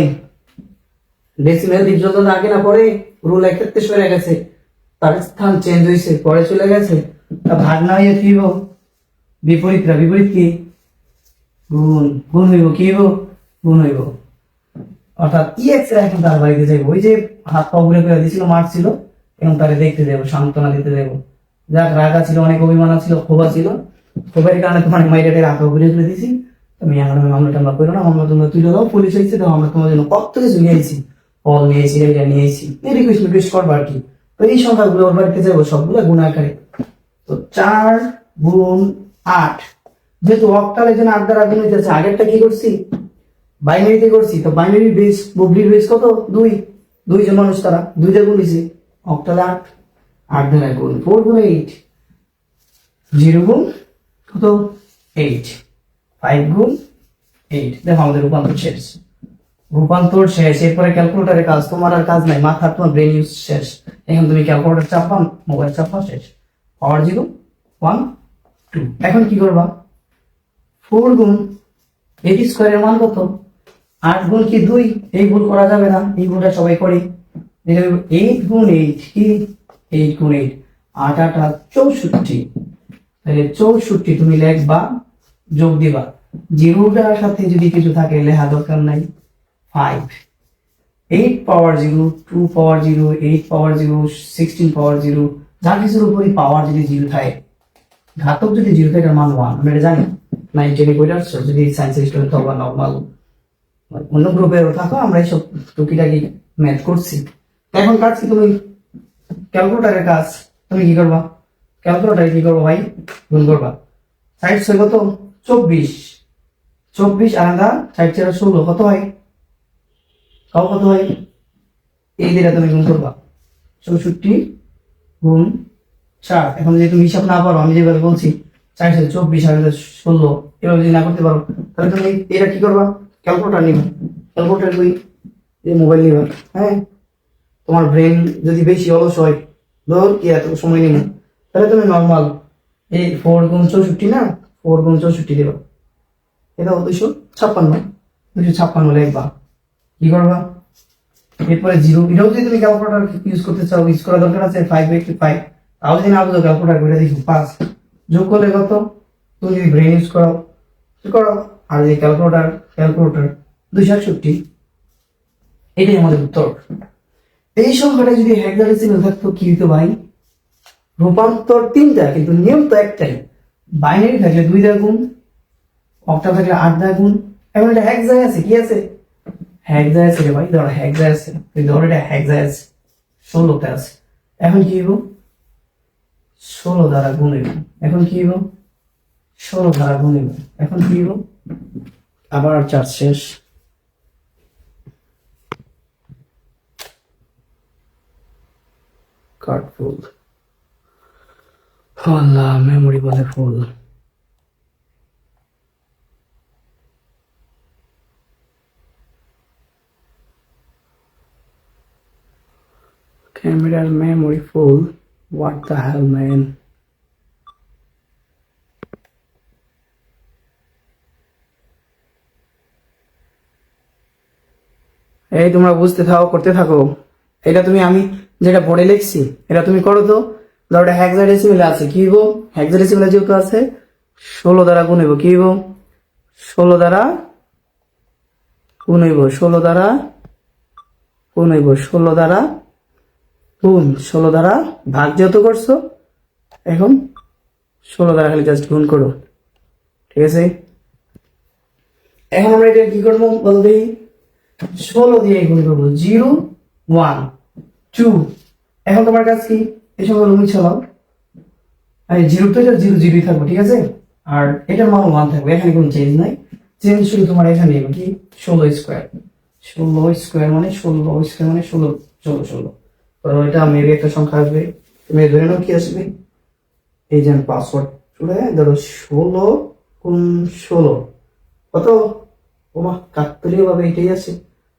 Speaker 1: ডেসিমেল দ্বীপ যত আগে না পড়ে, রুল 31 হয়ে গেছে, তার স্থান চেঞ্জ হয়েছে, পরে চলে গেছে, তা ভাগ না হইয়া কি হইব, বিপরীতরা, বিপরীত কি গুণ, গুণ হইব, কি হইব গুণ হইব। অর্থাৎ এক্স এর এখন তার বাড়িতে যাইব, ওই যে হাত পা ঘুরে করে দিয়েছিল, মারছিল, এবং তারে দেখতে দেবো, সান্ত্বনা দিতে দেবো। যাক রাগা ছিল, অনেক অভিমান ছিল, ক্ষোভা ছিল, ক্ষোভের কারণে তোমার মাইরেটের হাত পা ঘুরে তুলে দিছি, তুমি এখন মামলা টামলা করো না, মামলা তোমরা তুলে দাও, পুলিশ হয়েছে, তো আমরা তোমার জন্য কত কিছু নিয়েছি, ফল নিয়েছি, এটা নিয়েছি, রিকোয়েস্ট রিকোয়েস্ট করবো আর কি। তো এই সংখ্যাগুলো ওর বাড়িতে যাবো, সবগুলো গুণ আকারে। তো 4 গুণ 8, যেহেতু অক্টালের জন্য 8 দ্বারা গুণ হইতেছে, আগেরটা কি করছি বাইনারিতে করছি, তো বাইনারি বেস, বুবলির বেস কত 2, 2 জন মানুষ তারা 2 দিয়ে গুণিছে, অক্টালে 8, 8 দ্বারা গুণ 4 গুণ 8, 0 গুণ কত 8, 5 গুণ 8। দেখো আমাদের রূপান্তর শেষ, রূপান্তর শেষ। এরপরে ক্যালকুলেটারের কাজ, তোমার আর কাজ নাই, মাথা তোমার ব্রেন ইউজ শেষ। এখন তুমি ক্যালকুলেটার চাপা, মোবাইল চাপা, শেষ। পাওয়ার 0 1 2। এখন কি করবা, 4 গুণ 8 স্কয়ারের মান কত, 8 গুণ কি 2, এই ভুল করা যাবে না, এই ভুলটা সবাই করে। 8 গুণ 8 কি, 8 গুণ 8, 8 8 64। তাহলে 64 তুমি লিখবা, যোগ দিবা, জিরোটার সাথে যদি কিছু থাকে লেখা দরকার নাই, 5, 8 পাওয়ার 0, 2 পাওয়ার 0, 8 পাওয়ার 0, 16 পাওয়ার 0, যা কিছুর উপরই পাওয়ার যদি 0 থাকে, ঘাতক যদি 0 থাকে মান 1, আমরা এটা জানি 9 10 কইটা আসছে, যদি সায়েন্স স্টুডেন্ট অথবা নরমাল অন্য গ্রুপের থাকো, আমরা এইসব টুকিটাকি ম্যাথ করছি। এখন কাজ কি, তুমি ক্যালকুলেটারের কাজ, তুমি কি করবা, ক্যালকুলেটারে কি করবো ভাই, গুণ করবা, 60 6 কত 24, 24 আর 60 4 16 কত হয়, কত হয়, এই দিকে তুমি গুণ করবা, 64 গুণ 4। এখন যদি তুমি হিসাব না পারো, আমি যেভাবে বলছি 4 24 আর 16, এভাবে যদি না করতে পারো, তাহলে তুমি এটা কি করবা, ক্যালকুলেটার নিবা, ক্যালকুলেটার বই এই মোবাইল নিবা। হ্যাঁ, তোমার ব্রেন যদি বেশি অলস হয়, ধর কি এত সময় নিবে, তাহলে তুমি নর্মাল এই 4 গুণ 64 না, 4 গুণ 64 দেবা, এটা 256, 256 লিখবা, কি করবা, এরপরে 0, এটাও যদি তুমি ক্যালকুলেটার ইউজ করতে চাও, ইউজ করা দরকার আছে 5 × 5, তাও যদি না বুঝো ক্যালকুলেটার করে দেখো 5 যোগ করলে কত, তুমি যদি ব্রেন ইউজ করো করো, আর যদি ক্যালকুলেটার 268, এটাই আমাদের উত্তর। এই সংখ্যাটা যদি হেক্সাডেসিমাল থাকতো কি হতো ভাই, রূপান্তর 3টা কিন্তু নিয়ম তো একটাই, বাইনারি থাকলে 2 দ্বারা গুণ, অক্টাল থাকলে 8 দ্বারা গুণ। এখন এটা হেক্সায় আছে, কি আছে হেক্সায় আছে রে ভাই, ধরো হেক্সায় আছে, তুই ধর এটা হেক্সায় আছে, 16তে আছে। এখন কি হইব, 16 দ্বারা গুণ হইব, এখন কি হইব 16 দ্বারা গুণ হইব, এখন কি হইব, আবার 4 শেষ। কার্ড ফুল, আল্লাহ মেমোরি বলে ফুল। Camera memory full. What the hell, man? এই তোমরা বুঝতে থাকো, করতে থাকো। এটা তুমি আমি যেটা বোর্ডে লিখছি এটা তুমি করো তো। ধরো এটা হেক্সাডেসিমেলে আছে, কি হইব? হেক্সাডেসিমেলে যেহেতু আছে 16 দ্বারা গুণ হইব, কি হইব? 16 দ্বারা গুণ হইব, 16 দ্বারা গুণ হইব, 16 দ্বারা গুণ, 16 দ্বারা ভাগ যেহেতু করছো এখন 16 দ্বারা খালি জাস্ট গুণ করো, ঠিক আছে? এখন আমরা এটা কি করবো বলতে, 16 দিয়ে গুণ করবো, 0 1 2। এখন তোমার কাছে কি এই সময় মুছে নাও, আর 0 তো এটা 0 0ই থাকবে, ঠিক আছে? আর এটার মান 1 থাকবে, এখানে কোনো চেঞ্জ নাই। চেঞ্জ শুধু তোমার এখানে হবে কি 16 স্কয়ার, 16 স্কয়ার মানে 16 স্কয়ার মানে 16 16 16। তো এটা মেবি একটা সংখ্যা আসবে, তুমি ধরে নাও কি আসবে, এই যে পাসওয়ার্ড চলে ধরো 16 গুণ 16 কত, ওমা কাকতালীয় ভাবে এটাই আছে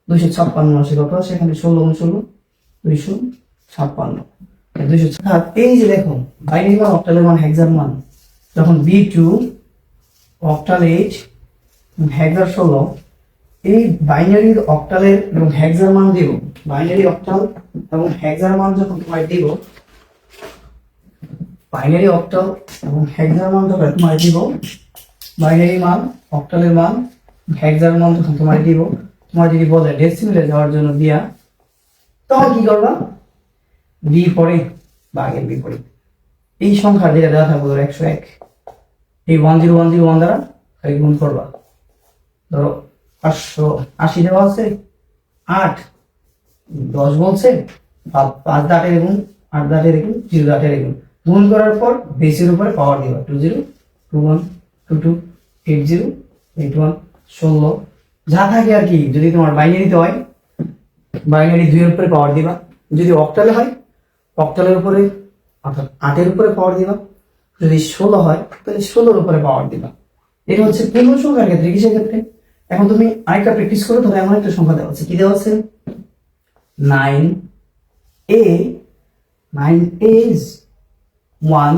Speaker 1: 256 আসে, কত আছে এখানে 16 গুণ 16 256, 256। এই যে দেখো বাইনারি মান, অক্টালের মান, হেক্সার মান, যখন B2 অক্টাল 8 হেক্সার 16, এই বাইনারির অক্টালের এবং হেক্সার মান দিব, বাইনারি অক্টাল এবং হেক্সার মান যখন তোমায় দিব, বাইনারি অক্টাল এবং হেক্সার মান যখন তোমায় দিব, বাইনারি মান, অক্টালের মান, হেক্সার মান যখন তোমায় দিব, তোমার যদি বলে ডেসিমেলে যাওয়ার জন্য দিয়া, তখন কি করবা? বি পরে ভাগের বিপরীত, এই সংখ্যা যেটা দেওয়া থাকবে ধরো 101, এই 10101 দ্বারা গুণ করবা। ধরো 580 দেওয়া আছে, 8 10 বলছে, 5 দাঁতের গুণ, 8 দাঁতের গুণ, 0 দাঁতের গুণ, গুণ করার পর বেসের উপরে পাওয়ার দিবা, 20 21 22 80 81 16 যা থাকে আর কি। যদি তোমার বাইনারিতে হয়, বাইনারি 2 এর উপরে পাওয়ার দিবা, যদি অক্টালে হয় অক্টালের উপরে অর্থাৎ 8 এর উপরে পাওয়ার দিবা, যদি 16 হয় তাহলে 16 এর উপরে পাওয়ার দিবা। এটা হচ্ছে পূর্ণ সংখ্যার ক্ষেত্রে, কিসের ক্ষেত্রে? এখন তুমি আরেকটা প্র্যাকটিস করো, ধরো এমন একটা সংখ্যা দেওয়া আছে, কি দেওয়া আছে 9a, 9a is 1,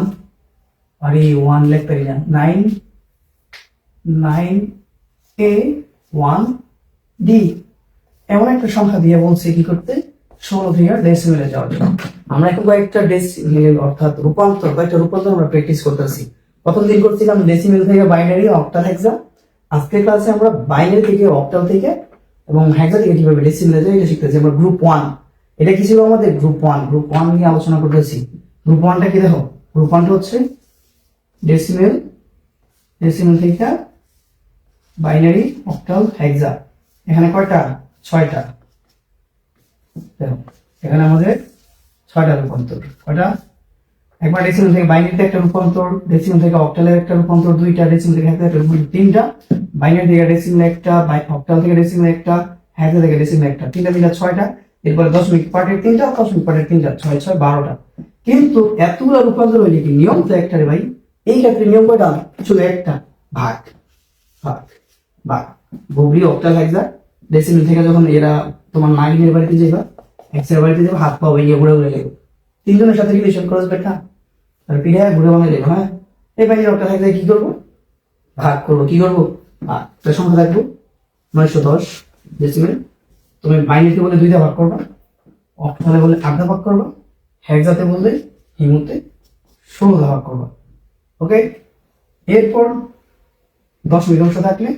Speaker 1: আর এই 1 লিখতে পারি না, 9a 1d, এমন একটা সংখ্যা দিয়ে বলছে কি করতে, 16 থেকে ডেসিমেলে যাওয়ার জন্য। আমরা এখন কয়েকটা ডেসিমেল অর্থাৎ রূপান্তর, কয়েকটা রূপান্তর আমরা প্র্যাকটিস করতেছি। প্রথম দিন করছিলাম ডেসিমেল থেকে বাইনারি, অক্টাল, হেক্সা। আজকের ক্লাসে আমরা বাইনারি থেকে, অক্টাল থেকে এবং হেক্সা থেকে কিভাবে ডেসিমেলে যায় এটা শিখতেছি। আমরা গ্রুপ 1, এটা কি ছিল আমাদের গ্রুপ 1, গ্রুপ 1 নিয়ে আলোচনা করতেছি। গ্রুপ 1টা কি দেখো, গ্রুপ 1টা হচ্ছে ডেসিমেল, ডেসিমেল থেকে বাইনারি, অক্টাল, হেক্সা। এখানে কয়টা? 6টা। দেখো এখানে আমাদের 6টা রূপান্তর, কয়টা? একবার ডেসিমেল থেকে বাইনারিতে একটা রূপান্তর, ডেসিমেল থেকে অক্টালের একটা রূপান্তর 2টা, ডেসিমেল থেকে হেক্সা একটা রূপান্তর 3টা, বাইনারি থেকে ডেসিমেল একটা, অক্টাল থেকে ডেসিমেল একটা, হেক্সা থেকে ডেসিমেল একটা, 3টা 6টা। এরপরে দশমিক পার্টের 3টা, দশমিক পার্টের 3টা, 6 6 12টা। কিন্তু এতগুলো রূপান্তর হইলে কি নিয়ম তো একটা রে ভাই। এই ক্ষেত্রে নিয়ম কয়টা? শুধু একটা, ভাগ ভাগ ভাগ। বুবলি, অক্টাল, হেক্সা, ডেসিমেল থেকে যখন এরা তোমার 9 এর বাড়িতে যাবা, হেক্সার বাড়িতে যাবা, হাত পাও ইয়ে ঘুরে ঘুরে লেগে তিনজনের সাথে রিলেশন ক্রস বেটা আর পিঠে ঘুরে বানাই লেগে। হ্যাঁ, এই বাইরে অক্টাল, হেক্সা কি করবো? ভাগ করবো। কি করবো? ভাগ। তার সংখ্যা থাকবো 910 ডেসিমেল। তুমি বাইনারিতে বলে 2 ভাগ করবা, অক্টালে বলে 8 ভাগ করবা, হেক্সাতে বললে হিমুতে 16 ভাগ করবা। ওকে, এরপর দশমিক অংশ থাকলে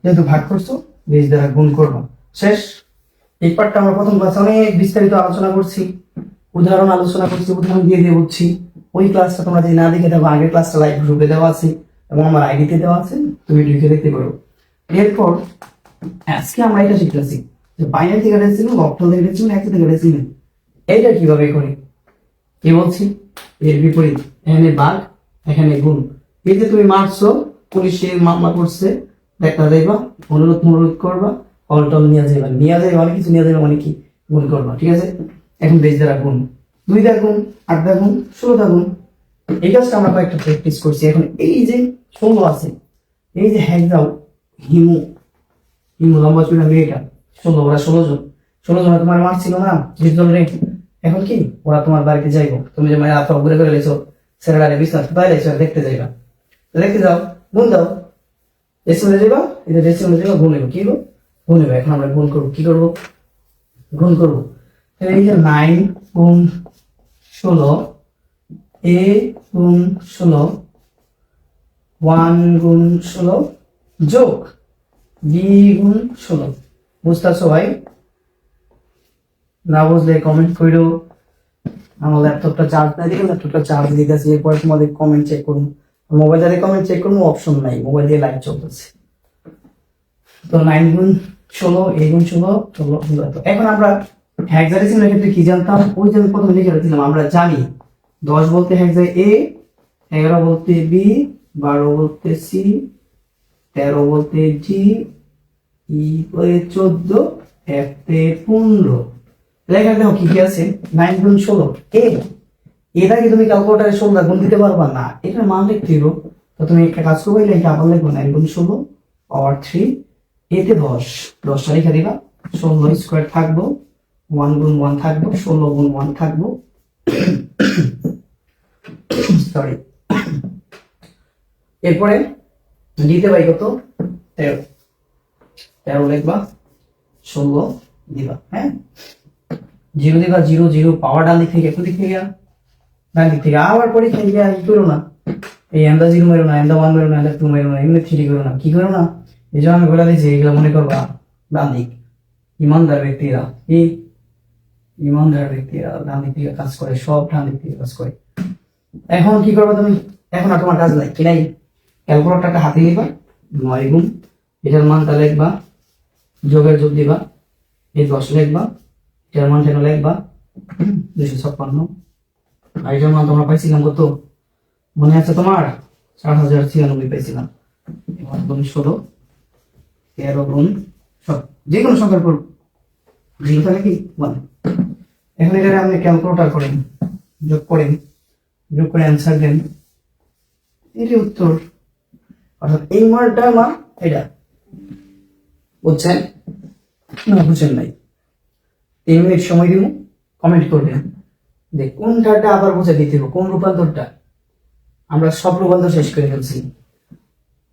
Speaker 1: যেহেতু ভাগ করছো 20 দ্বারা গুণ করবা। শেষ। এই পার্টটা আমরা প্রথম ক্লাসে অনেক বিস্তারিত আলোচনা করছি, উদাহরণ আলোচনা করছি, উদাহরণ দিয়ে দিয়ে বুঝছি। ওই ক্লাসটা তোমরা যদি না দেখে থাকো, আগের ক্লাসটা লাইভ গ্রুপে দেওয়া আছে এবং আমার আইডিতে দেওয়া আছে, তুমি ঢুকে দেখতে পারো। এরপর আজকে আমরা এটা শিখতেছি যে বাইনারি থেকে ডেসিমেল, অক্টাল থেকে ডেসিমেল, হেক্সা থেকে ডেসিমেল এইটা কিভাবে করি। কি বলছি? এর বিপরীত, এখানে ভাগ, এখানে গুণ। এই যে তুমি মারছো, পুলিশে মামলা করছে, দেখা যাইবা, অনুরোধ করবা, অল্টল নিয়ে যাইবা, অনেক কিছু নিয়ে যাইবা, মানে কি গুণ করবা। ঠিক আছে, এখন বেশ দ্বারা গুণ, 2 দিয়ে গুণ, 8 দিয়ে গুণ, 16 দিয়ে গুণ। এই কাজটা আমরা কয়েকটা প্র্যাকটিস করছি। এখন এই যে 16 আছে, এই যে হ্যাকদাও হিমু হিমু লম্বা চুলা মেয়েটা 16, ওরা 16 জন, 16 জনে তোমার মারছিল না 20 জন রে। এখন কি ওরা তোমার বাড়িতে যাইবো, তুমি যে মায়ের আফা ঘুরে করে লেছো ছেলেরা বিছনা তাই লেছো, দেখতে যাইবা, দেখতে যাও, গুণ দাও, ডেসিমেলে যাইবা, এই যে ডেসিমেলে যাইবা, গুণ নেবো, কি গো গুণ নেবো। এখন আমরা গুণ করবো, কি করবো, গুণ করবো। তাহলে এই যে 9 গুণ 16, a গুণ 16, 1 গুণ 16 যোগ b গুণ 16। বুঝতেছো ভাই? না বুঝলে কমেন্ট করো। আমার ল্যাপটপটা চার্জ না দিলে ল্যাপটপটা চার্জ দিতেছি, এরপরে তোমাদের কমেন্ট চেক করুন। মোবাইল দিয়ে কমেন্ট চেক করবো অপশন নাই, মোবাইল দিয়ে লাইভ চলতেছে। তো 9 গুণ 16, a গুণ 16, 16 তো এখন আমরা হেক্সাডেসিমালের ক্ষেত্রে কি জানতাম, ওই যে আমি প্রথমে লিখে রেখেছিলাম, আমরা জানি 10 বলতে হেক্সা a, 11 বলতে b, 12 বলতে c, 13 বলতে d, e বলতে 14, f তে 15। লেখা দেখো কি কি আছে, 9 গুণ 16 a, এটাকে তুমি ক্যালকুলেটরে 16 গুণ দিতে পারবা না, এটার মান লিখতে হবে। তো তুমি একটা কাজ করবে, লিখে আবার লিখবো 9 গুণ 16 পাওয়ার 3, এতে 10, 10টা লিখে দিবা, 16 স্কয়ার থাকবো, 1 গুণ 1 থাকবো, 16 গুণ 1 থাকবো, সরি। এরপরে দিতে পাই কত, 13, 13 লিখবা, 16 দিবা, হ্যাঁ 0 দিবা, 0 0 পাওয়ার ডান দিক থেকে, কোন দিক থেকে, ডান দিক থেকে। আবার পরীক্ষা গিয়া কি করো না, এই এন্ডা 0 মেরো না, এন্ডা 1 মেরো না, এন্ডা 2 মেরো না, এমনি 3 করো না, কি করো না, এই জন্য আমি বলে দিয়েছি এগুলো মনে করবা ডান দিক। ইমানদার ব্যক্তিরা, এই ইমানদার ব্যক্তিরা ডান দিক থেকে কাজ করে, সব ডান দিক থেকে কাজ করে। এখন কি করবা তুমি, এখন আর তোমার কাজ নাই কি নাই, ক্যালকুলেটরটা হাতে নিবা, 9 গুণ এটার মানটা লিখবা, যোগের যোগ দিবা, এই 10 লিখবা, এটার মান কেন লিখবা 256, আর এটার মান তোমরা পাইছিলাম কত মনে আছে তোমার, 4096 পাইছিলাম। এবার গুণ 16, 13 গুণ সব যে কোনো সংখ্যার পর 0 থাকে কি 1। এখন এটা আপনি ক্যালকুলেটর করেন, যোগ করেন, যোগ করে অ্যান্সার দেন, এটি উত্তর। অর্থাৎ এই মানটা মা এটা, বুঝছেন না বুঝছেন নাই? 3 মিনিট সময় দিব, কমেন্ট করবেন যে কোনটা আবার বুঝে দিতে হবে, কোন রূপান্তরটা। আমরা সব রূপান্তর শেষ করে ফেলছি।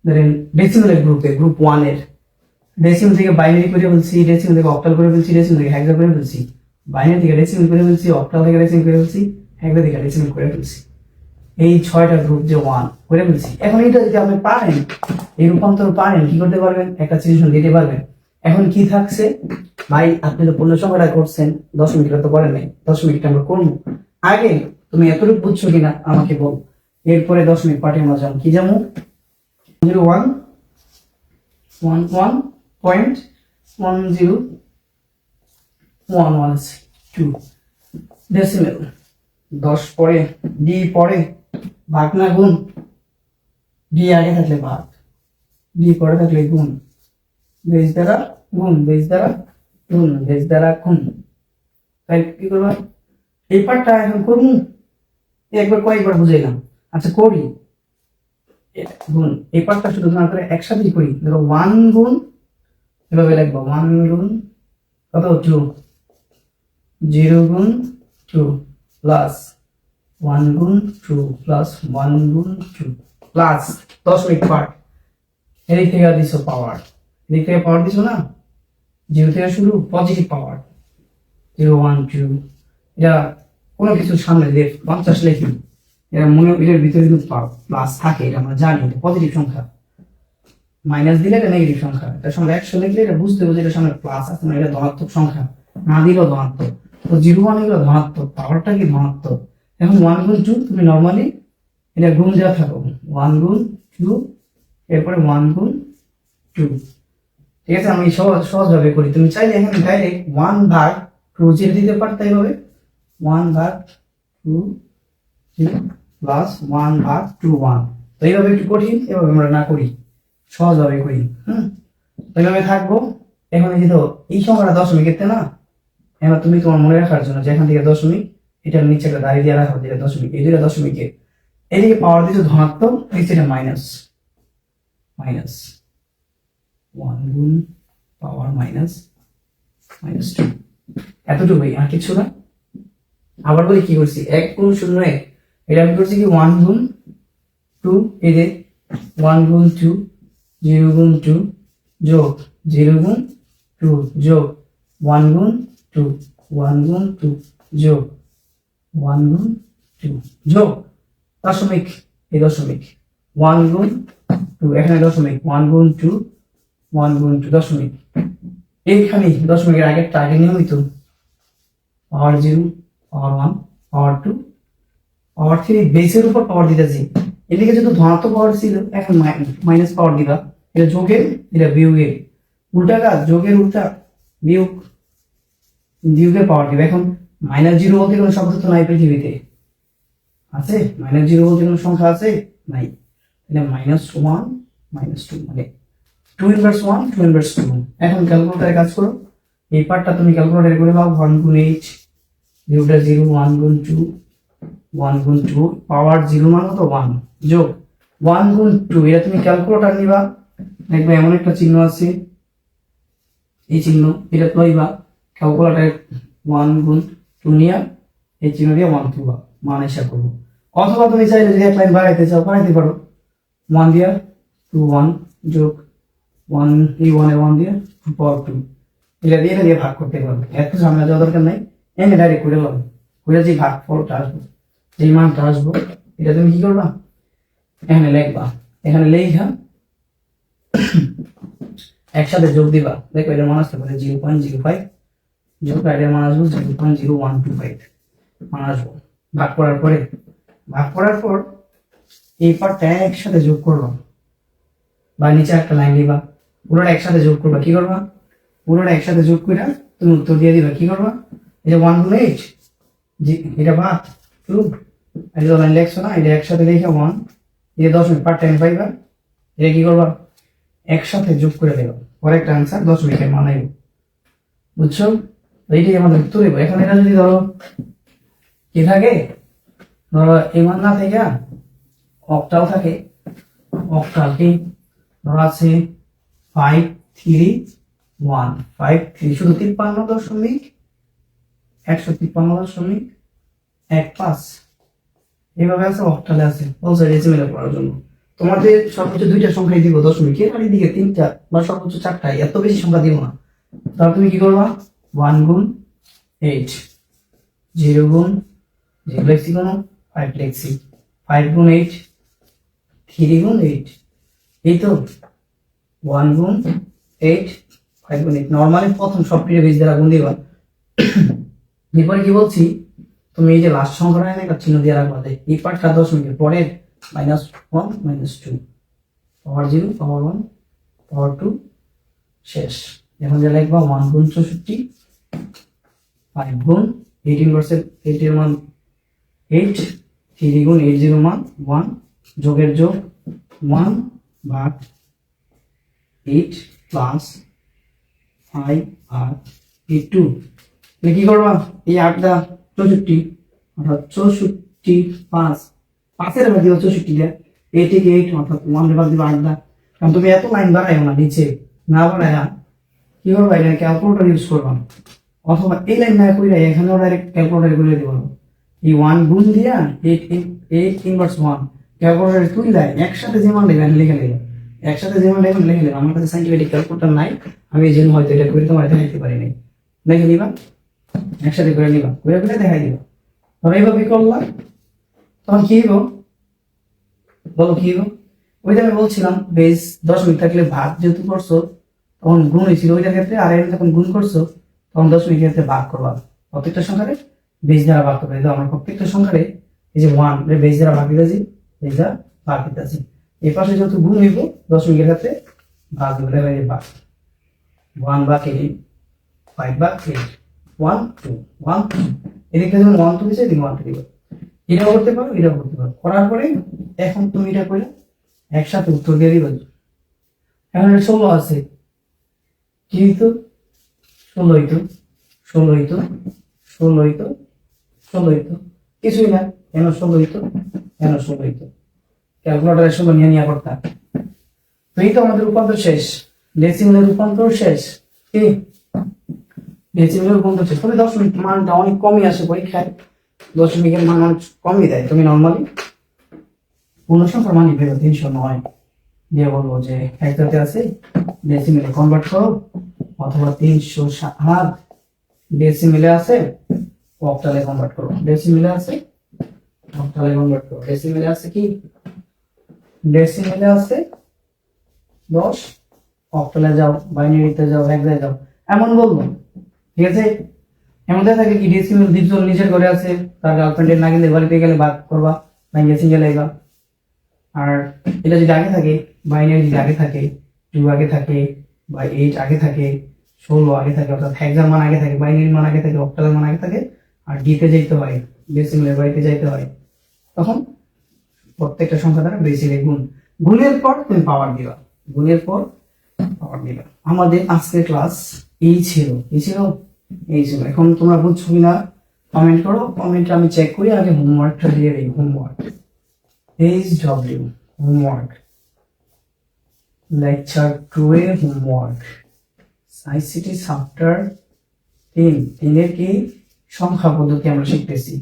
Speaker 1: ধরেন ডেসিমেলের গ্রুপে, গ্রুপ 1 এর ডেসিমেল থেকে বাইনারি করে ফেলছি, ডেসিমেল থেকে অক্টাল করে ফেলছি, ডেসিমেল থেকে হেক্সা করে ফেলছি, বাইনারি থেকে ডেসিমেল করে ফেলছি, অক্টাল থেকে ডেসিমেল করে ফেলছি, হেক্সা থেকে ডেসিমেল করে ফেলছি। এই 6টা গ্রুপ যে 1 করে ফেলছি। এখন এটা যদি আপনি পারেন, এই রূপান্তর পারেন, কি করতে পারবেন, একটা সলিউশন দিতে পারবেন। এখন কি থাকছে ভাই, আপনি তো পূর্ণ সংখ্যাটা করছেন, দশমিকটা তো করেন নাই, দশমিকটা আমরা করবো। আগে তুমি এতটুকু বুঝছো কিনা আমাকে বল, এরপরে দশমিক পাঠে আমরা যাবো, কি যাবো 0.11.101112 ডেসিমেল। 10 পরে ডি পরে, ভাগ না গুণ, ডি আগে থাকলে ভাগ, ডি পরে থাকলে গুণ, বেজ দ্বারা গুণ, বেজ দ্বারা গুণ, বেজ দ্বারা গুণ। তাই কি করবা, এই পার্টটা এখন করবো, একবার কয়েকবার বুঝাইলাম। আচ্ছা করি গুণ, এই পার্টটা শুধু না করে একসাথেই করি। ধরো 1 গুণ, এভাবে লিখবো 1 গুণ কত 2, 0 গুণ 2 প্লাস 1 গুণ 2 প্লাস 1 গুণ 2 প্লাস দশমিক পার্ট, এদিক থেকে দিছো পাওয়ার, এদিক থেকে পাওয়ার দিছো না, 0 থেকে শুরু, পজিটিভ পাওয়ার 0 1 2, এটা কোনো কিছু সামনে দিয়ে 50 লিখি, এরা মনে এটার ভিতরে কিন্তু প্লাস থাকে, এটা আমরা জানি, পজিটিভ সংখ্যা। মাইনাস দিলে এটা নেগেটিভ সংখ্যা, এটা সামনে 100 লিখলে এটা বুঝতে হবে যে এটা সামনে প্লাস আছে, মানে এটা ধনাত্মক সংখ্যা, না দিলেও ধনাত্মক। তো 0 1 এগুলো ধনাত্মক, পাওয়ারটা কি ধনাত্মক। এখন 1 গুণ 2 তুমি নরমালি এটা গুণ দেওয়া থাকো, 1 গুণ 2, এরপরে 1 গুণ 2, ঠিক আছে। আমি সহজভাবে করি, তুমি চাইলে এখানে ডাইরেক্ট 1 ভাগ 2 0 দিতে পারতে, এইভাবে 1 ভাগ 2 প্লাস 1 ভাগ 2 1। তো এইভাবে একটু কঠিন, এভাবে আমরা না করি, সহজভাবে করি। এইভাবে থাকবো। এখন এই যে তো এই সংখ্যাটা দশমিক এতে না, এবার তুমি তোমার মনে রাখার জন্য যে এখান থেকে দশমিক এটার নিচে একটা দাঁড়িয়ে দিয়ে রাখা যেটা দশমিক, এই দুইটা দশমিকে এদিকে পাওয়ার দিতে ধনাত্মক, নিচে এটা মাইনাস মাইনাস 1 গুণ পাওয়ার মাইনাস -2, এতটুকুই আর কিছু না। আবার বলি কি করছি, 1 গুণ 0 1, এটা আমি করছি কি 1 গুণ 2, এই যে 1 গুণ 2, 0 গুণ 2 যোগ 0 গুণ 2 যোগ 1 গুণ 2, 1 গুণ 2 যোগ 1 গুণ 2 যোগ দশমিক, এই দশমিক 1 গুণ 2, এখানে দশমিক 1 গুণ 2, 1 গুণ 2 দশমিক, এইখানে দশমিকের আগে নিয়মিত পাওয়ার 0, পাওয়ার 1, পাওয়ার 2, পাওয়ার 3 বেসের উপর পাওয়ার দিতেছি। এদিকে যেহেতু ধনাত্মক পাওয়ার ছিল, এখন মাইনাস পাওয়ার দিবা, এটা যোগের এটা বিয়োগের, উল্টা কাজ, যোগের উল্টা বিয়োগ, বিয়োগের পাওয়ার দিবা। এখন -0 বলতে কোনো শব্দ তো নাই পৃথিবীতে, আছে? -0 বলতে কোনো সংখ্যা আছে? নাই। তাহলে -1 -2 মানে 2 ইনভার্স 1 2 ইনভার্স 2। এখন ক্যালকুলেটরে কাজ করো, এই পার্টটা তুমি ক্যালকুলেটরে করে নাও। 1 গুণ 8, 0টা 0, 1 গুণ 2, 1 গুণ 2 পাওয়ার 0 মান কত 1 যোগ 1 গুণ 2, এটা তুমি ক্যালকুলেটর নিবা, দেখবে এমন একটা চিহ্ন আছে, এই চিহ্ন, এটা লইবা ক্যালকুলেটরে 1 গুণ 2 নিয়া এই চিহ্ন দিয়ে 1 তুলবা, মান হিসাব করবো। অথবা তুমি চাইলে যদি এক লাইন বাড়াইতে চাও বাড়াইতে পারো, 1 দিয়া 2 1 যোগ 1, এই 1 এ 1 দিয়ে 2 পাওয়ার 2, এটা দিয়ে ভাগ করতে পারবে, এত ঝামেলা যাওয়ার দরকার নাই, এনে ডাইরেক্ট করে নাও। করে যে ভাগ ফলটা আসবে, যেই মানটা আসবো, এটা তুমি কি করবা, এখানে লিখবা, এখানে লেখা একসাথে যোগ দিবা, দেখো এটার মান আসতে পারে 0.05 যোগ এটার মান আসবো 0.0125 মান আসবো। ভাগ করার পর এই পার্টটা একসাথে যোগ করবা, বা নিচে একটা লাইন দিবা, পুরোটা একসাথে যোগ করবা। কি করবা, পুরোটা একসাথে যোগ করে তুমি উত্তর দিয়ে দিবা। কি করবা, এই যে 1 গুণ 8, এটা বাদ 2, এই যে লাইন লেখছো না, এটা একসাথে লিখে 1, এটা দশমিক পার্ট টাইম পাইবা, এটা কি করবা, একসাথে যোগ করে দেবা, কারেক্ট आंसर দশমিকের মান আইব। বুঝছো, এইটাই আমাদের উত্তর হবে। এখন এটা যদি ধরো কি থাকে, ধরো এই মান না থেকে অক্টাল থাকে, অক্টাল কি ধরো আছে 5 3 1 5 3, শুধু 53.153.15 এইভাবে আছে, অক্টালে আছে, বলছে ডেসিমেলে করার জন্য। তোমাদের সর্বোচ্চ 2টা সংখ্যাই দিব দশমিকের, আর এদিকে 3টা বা সর্বোচ্চ 4টা, এত বেশি সংখ্যা দিব না। তাহলে তুমি কি করবা, 1 গুণ 8, 0 গুণ 0 লিখছি কোনো 5 লিখছি, 5 গুণ 8, 3 গুণ 8, এই তো 1 গুণ 8, 5 গুণ 8। নর্মালি প্রথম সবটির বেজ দ্বারা গুণ দিবা। এরপরে কি বলছি, তুমি এই যে লাস্ট সংখ্যাটা একটা চিহ্ন দিয়ে রাখবা, এই পার্টটা দশমিকের পরের -1 -2 পাওয়ার 0 পাওয়ার 1 পাওয়ার 2 শেষ। এখন যে লিখবা 1 গুণ 64, 5 গুণ 8 ইনভার্সের 8 এর মান 8, 3 গুণ 80 মান 1, যোগের যোগ 1 ভাগ 8 প্লাস 5 আর 2, কি করবা, এই 8 দা 64, অর্থাৎ 64 5, 5 এর ভাগ দিবা 64 দা, 8 থেকে 8 অর্থাৎ 1 এর ভাগ দিবা 8 দা। কারণ তুমি এত লাইন বাড়াইও না, নিচে না বাড়াইয়া কি করবা, এটা ক্যালকুলেটর ইউজ করবা, অথবা এই লাইন না কইরা এখানেও ডাইরেক্ট ক্যালকুলেটরে করে দিবা। এই 1 গুণ দিয়া 8 ইনভার্স 1 ক্যালকুলেটরে তুইলা একসাথে যে মান লিখবা লিখে নিবা, একসাথে যে মান লিখে নিবা। আমার কাছে সাইন্টিফিক ক্যালকুলেটর নাই, আমি এই জন্য হয়তো এটা করে তোমার দেখাইতে পারি নাই। লিখে নিবা, একসাথে করে নিবা, করে দেখাই দিবা। তবে এইভাবে করলাম, তখন কি হইব বলো, কি হইব, ওই যে আমি বলছিলাম বেস দশমিক থাকলে ভাগ যেহেতু করছো তখন গুণ হয়েছিল ওইটার ক্ষেত্রে, আর এটা যখন গুণ করছো তখন দশমিকের ক্ষেত্রে ভাগ করবা, প্রত্যেকটা সংখ্যারে বেস দ্বারা ভাগ করবে। আমরা প্রত্যেকটা সংখ্যারে এই যে 1 বেস দ্বারা ভাগ দিতেছি, বেস দ্বারা ভাগ দিতেছি। এই পাশে যেহেতু গুণ হইব দশমিকের ক্ষেত্রে ভাগ হবে, দেখা যায় ভাগ 1 ভাগ 8, 5 ভাগ 8, 1 2 1 2, এদিকে যখন 1 2 দিছে এদিকে 1 2 দিবা। এটাও করতে পারো, এটাও করতে পারো। করার পরে এখন তুমি এটা করে একসাথে উত্তর দিয়ে দিবা। এখন 16 আছে, কি হইতো 16 হইতো 16 হইতো 16 হইতো 16ই তো, কিছুই না, কেন 16ই তো, কেন 16ই তো, ক্যালকুলেটরের 16 নিয়ে করতে। তো এই তো আমাদের রূপান্তর শেষ, ডেসিমেলের রূপান্তর শেষ। কি ডেসিমেলের রূপান্তর শেষ। তবে দশমিক মানটা অনেক কমই আসে পরীক্ষায়, দশমিকের মান অনেক কমই দেয়। তুমি নর্মালি পূর্ণ সংখ্যার মানই ভেবে 309 দিয়ে বলবো যে একটাতে আছে, ডেসিমেলে কনভার্ট করো, অথবা 307 ডেসিমেলে আছে, অক্টালে কনভার্ট করো। ডেসিমেলে আছে, অক্টালে কনভার্ট করো। ডেসিমেলে আছে কি, ডেসিমেলে আছে 10, অক্টালে যাও, বাইনারিতে যাও, হেক্সায় যাও, এমন বলবো। ঠিক আছে, এমন থাকে কি ডেসিমেল দীপজল নিজের ঘরে আছে, তার গার্লফ্রেন্ডের নাগিনদের বাড়িতে গেলে ভাগ করবা, ভাঙিয়ে সিঙ্গেল আইবা। আর এটা যদি আগে থাকে, বাইনারি যদি আগে থাকে, 2 আগে থাকে, বা 8 আগে থাকে, 16 আগে থাকে, অর্থাৎ হেক্সার মান আগে থাকে, বাইনারির মান আগে থাকে, অক্টালের মান আগে থাকে, আর ডিতে যাইতে হয়, ডেসিমেলের বাড়িতে যাইতে হয়, তখন প্রত্যেকটা সংখ্যা দ্বারা বেসিকে গুণ, গুণের পর তুমি পাওয়ার দিবা, গুণের পর পাওয়ার দিবা। আমাদের আজকের ক্লাস এই ছিল, এই ছিল, এই ছিল। এখন তোমরা বুঝছো কিনা কমেন্ট করো, কমেন্টে আমি চেক করি, আগে হোমওয়ার্কটা দিয়ে দিই। হোমওয়ার্ক HW হোমওয়ার্ক, লেকচার 2 এর হোমওয়ার্ক, আইসিটি চ্যাপ্টার 3 এর কি সংখ্যা পদ্ধতি আমরা শিখতেছি।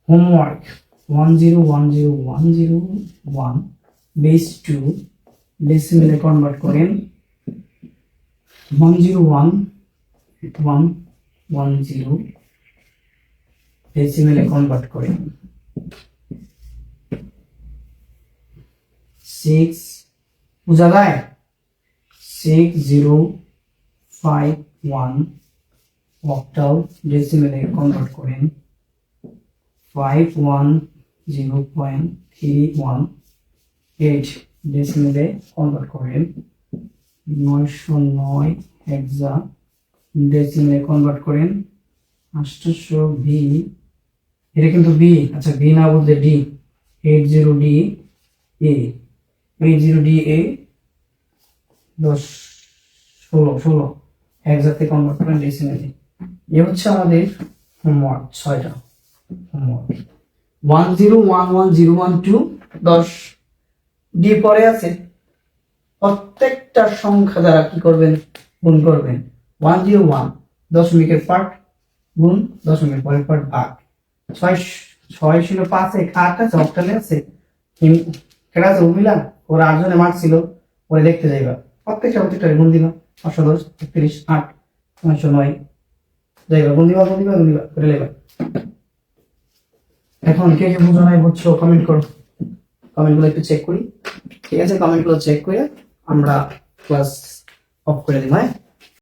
Speaker 1: হোমওয়ার্ক 10101001 বেস 2 ডেসিমেলে কনভার্ট করেন, 101110 ডেসিমেলে কনভার্ট করেন, 6 বুঝা যায়, 6051 অক্টাল ডেসিমেলে কনভার্ট করেন, 510.318 ডেসিমেলে কনভার্ট করেন, 909 হেক্সা ডেসিমেলে কনভার্ট করেন, 800 ভি, এটা কিন্তু বি, আচ্ছা বি না বলতে ডি, 80D এ, 80D এ 16 হেক্সাতে কনভার্ট করেন ডেসিমেলে। এ হচ্ছে আমাদের হোমওয়ার্ক 6টা হোমওয়ার্ক। 10110112 10 ডি পরে আছে, প্রত্যেকটা সংখ্যা দ্বারা কি করবেন, গুণ করবেন। 101 দশমিকের পার্ট গুণ দশমিকের পরের পার্ট ভাগ, 605 খাট আছে, অক্টালে আছে, কেটা আছে উমিলা, ওরা 8 জনে মার্ক ছিল, ওরা দেখতে যাইবা, প্রত্যেকটা গুণ দিবা, 510 31 8 909 যাইবা, গুণ দিবা করে লেবা। এখন কে কে বুঝো নাই বুঝছো কমেন্ট করো, কমেন্টগুলো একটু চেক করি। ঠিক আছে, কমেন্টগুলো চেক করে আমরা ক্লাস অফ করে দিব। হ্যাঁ।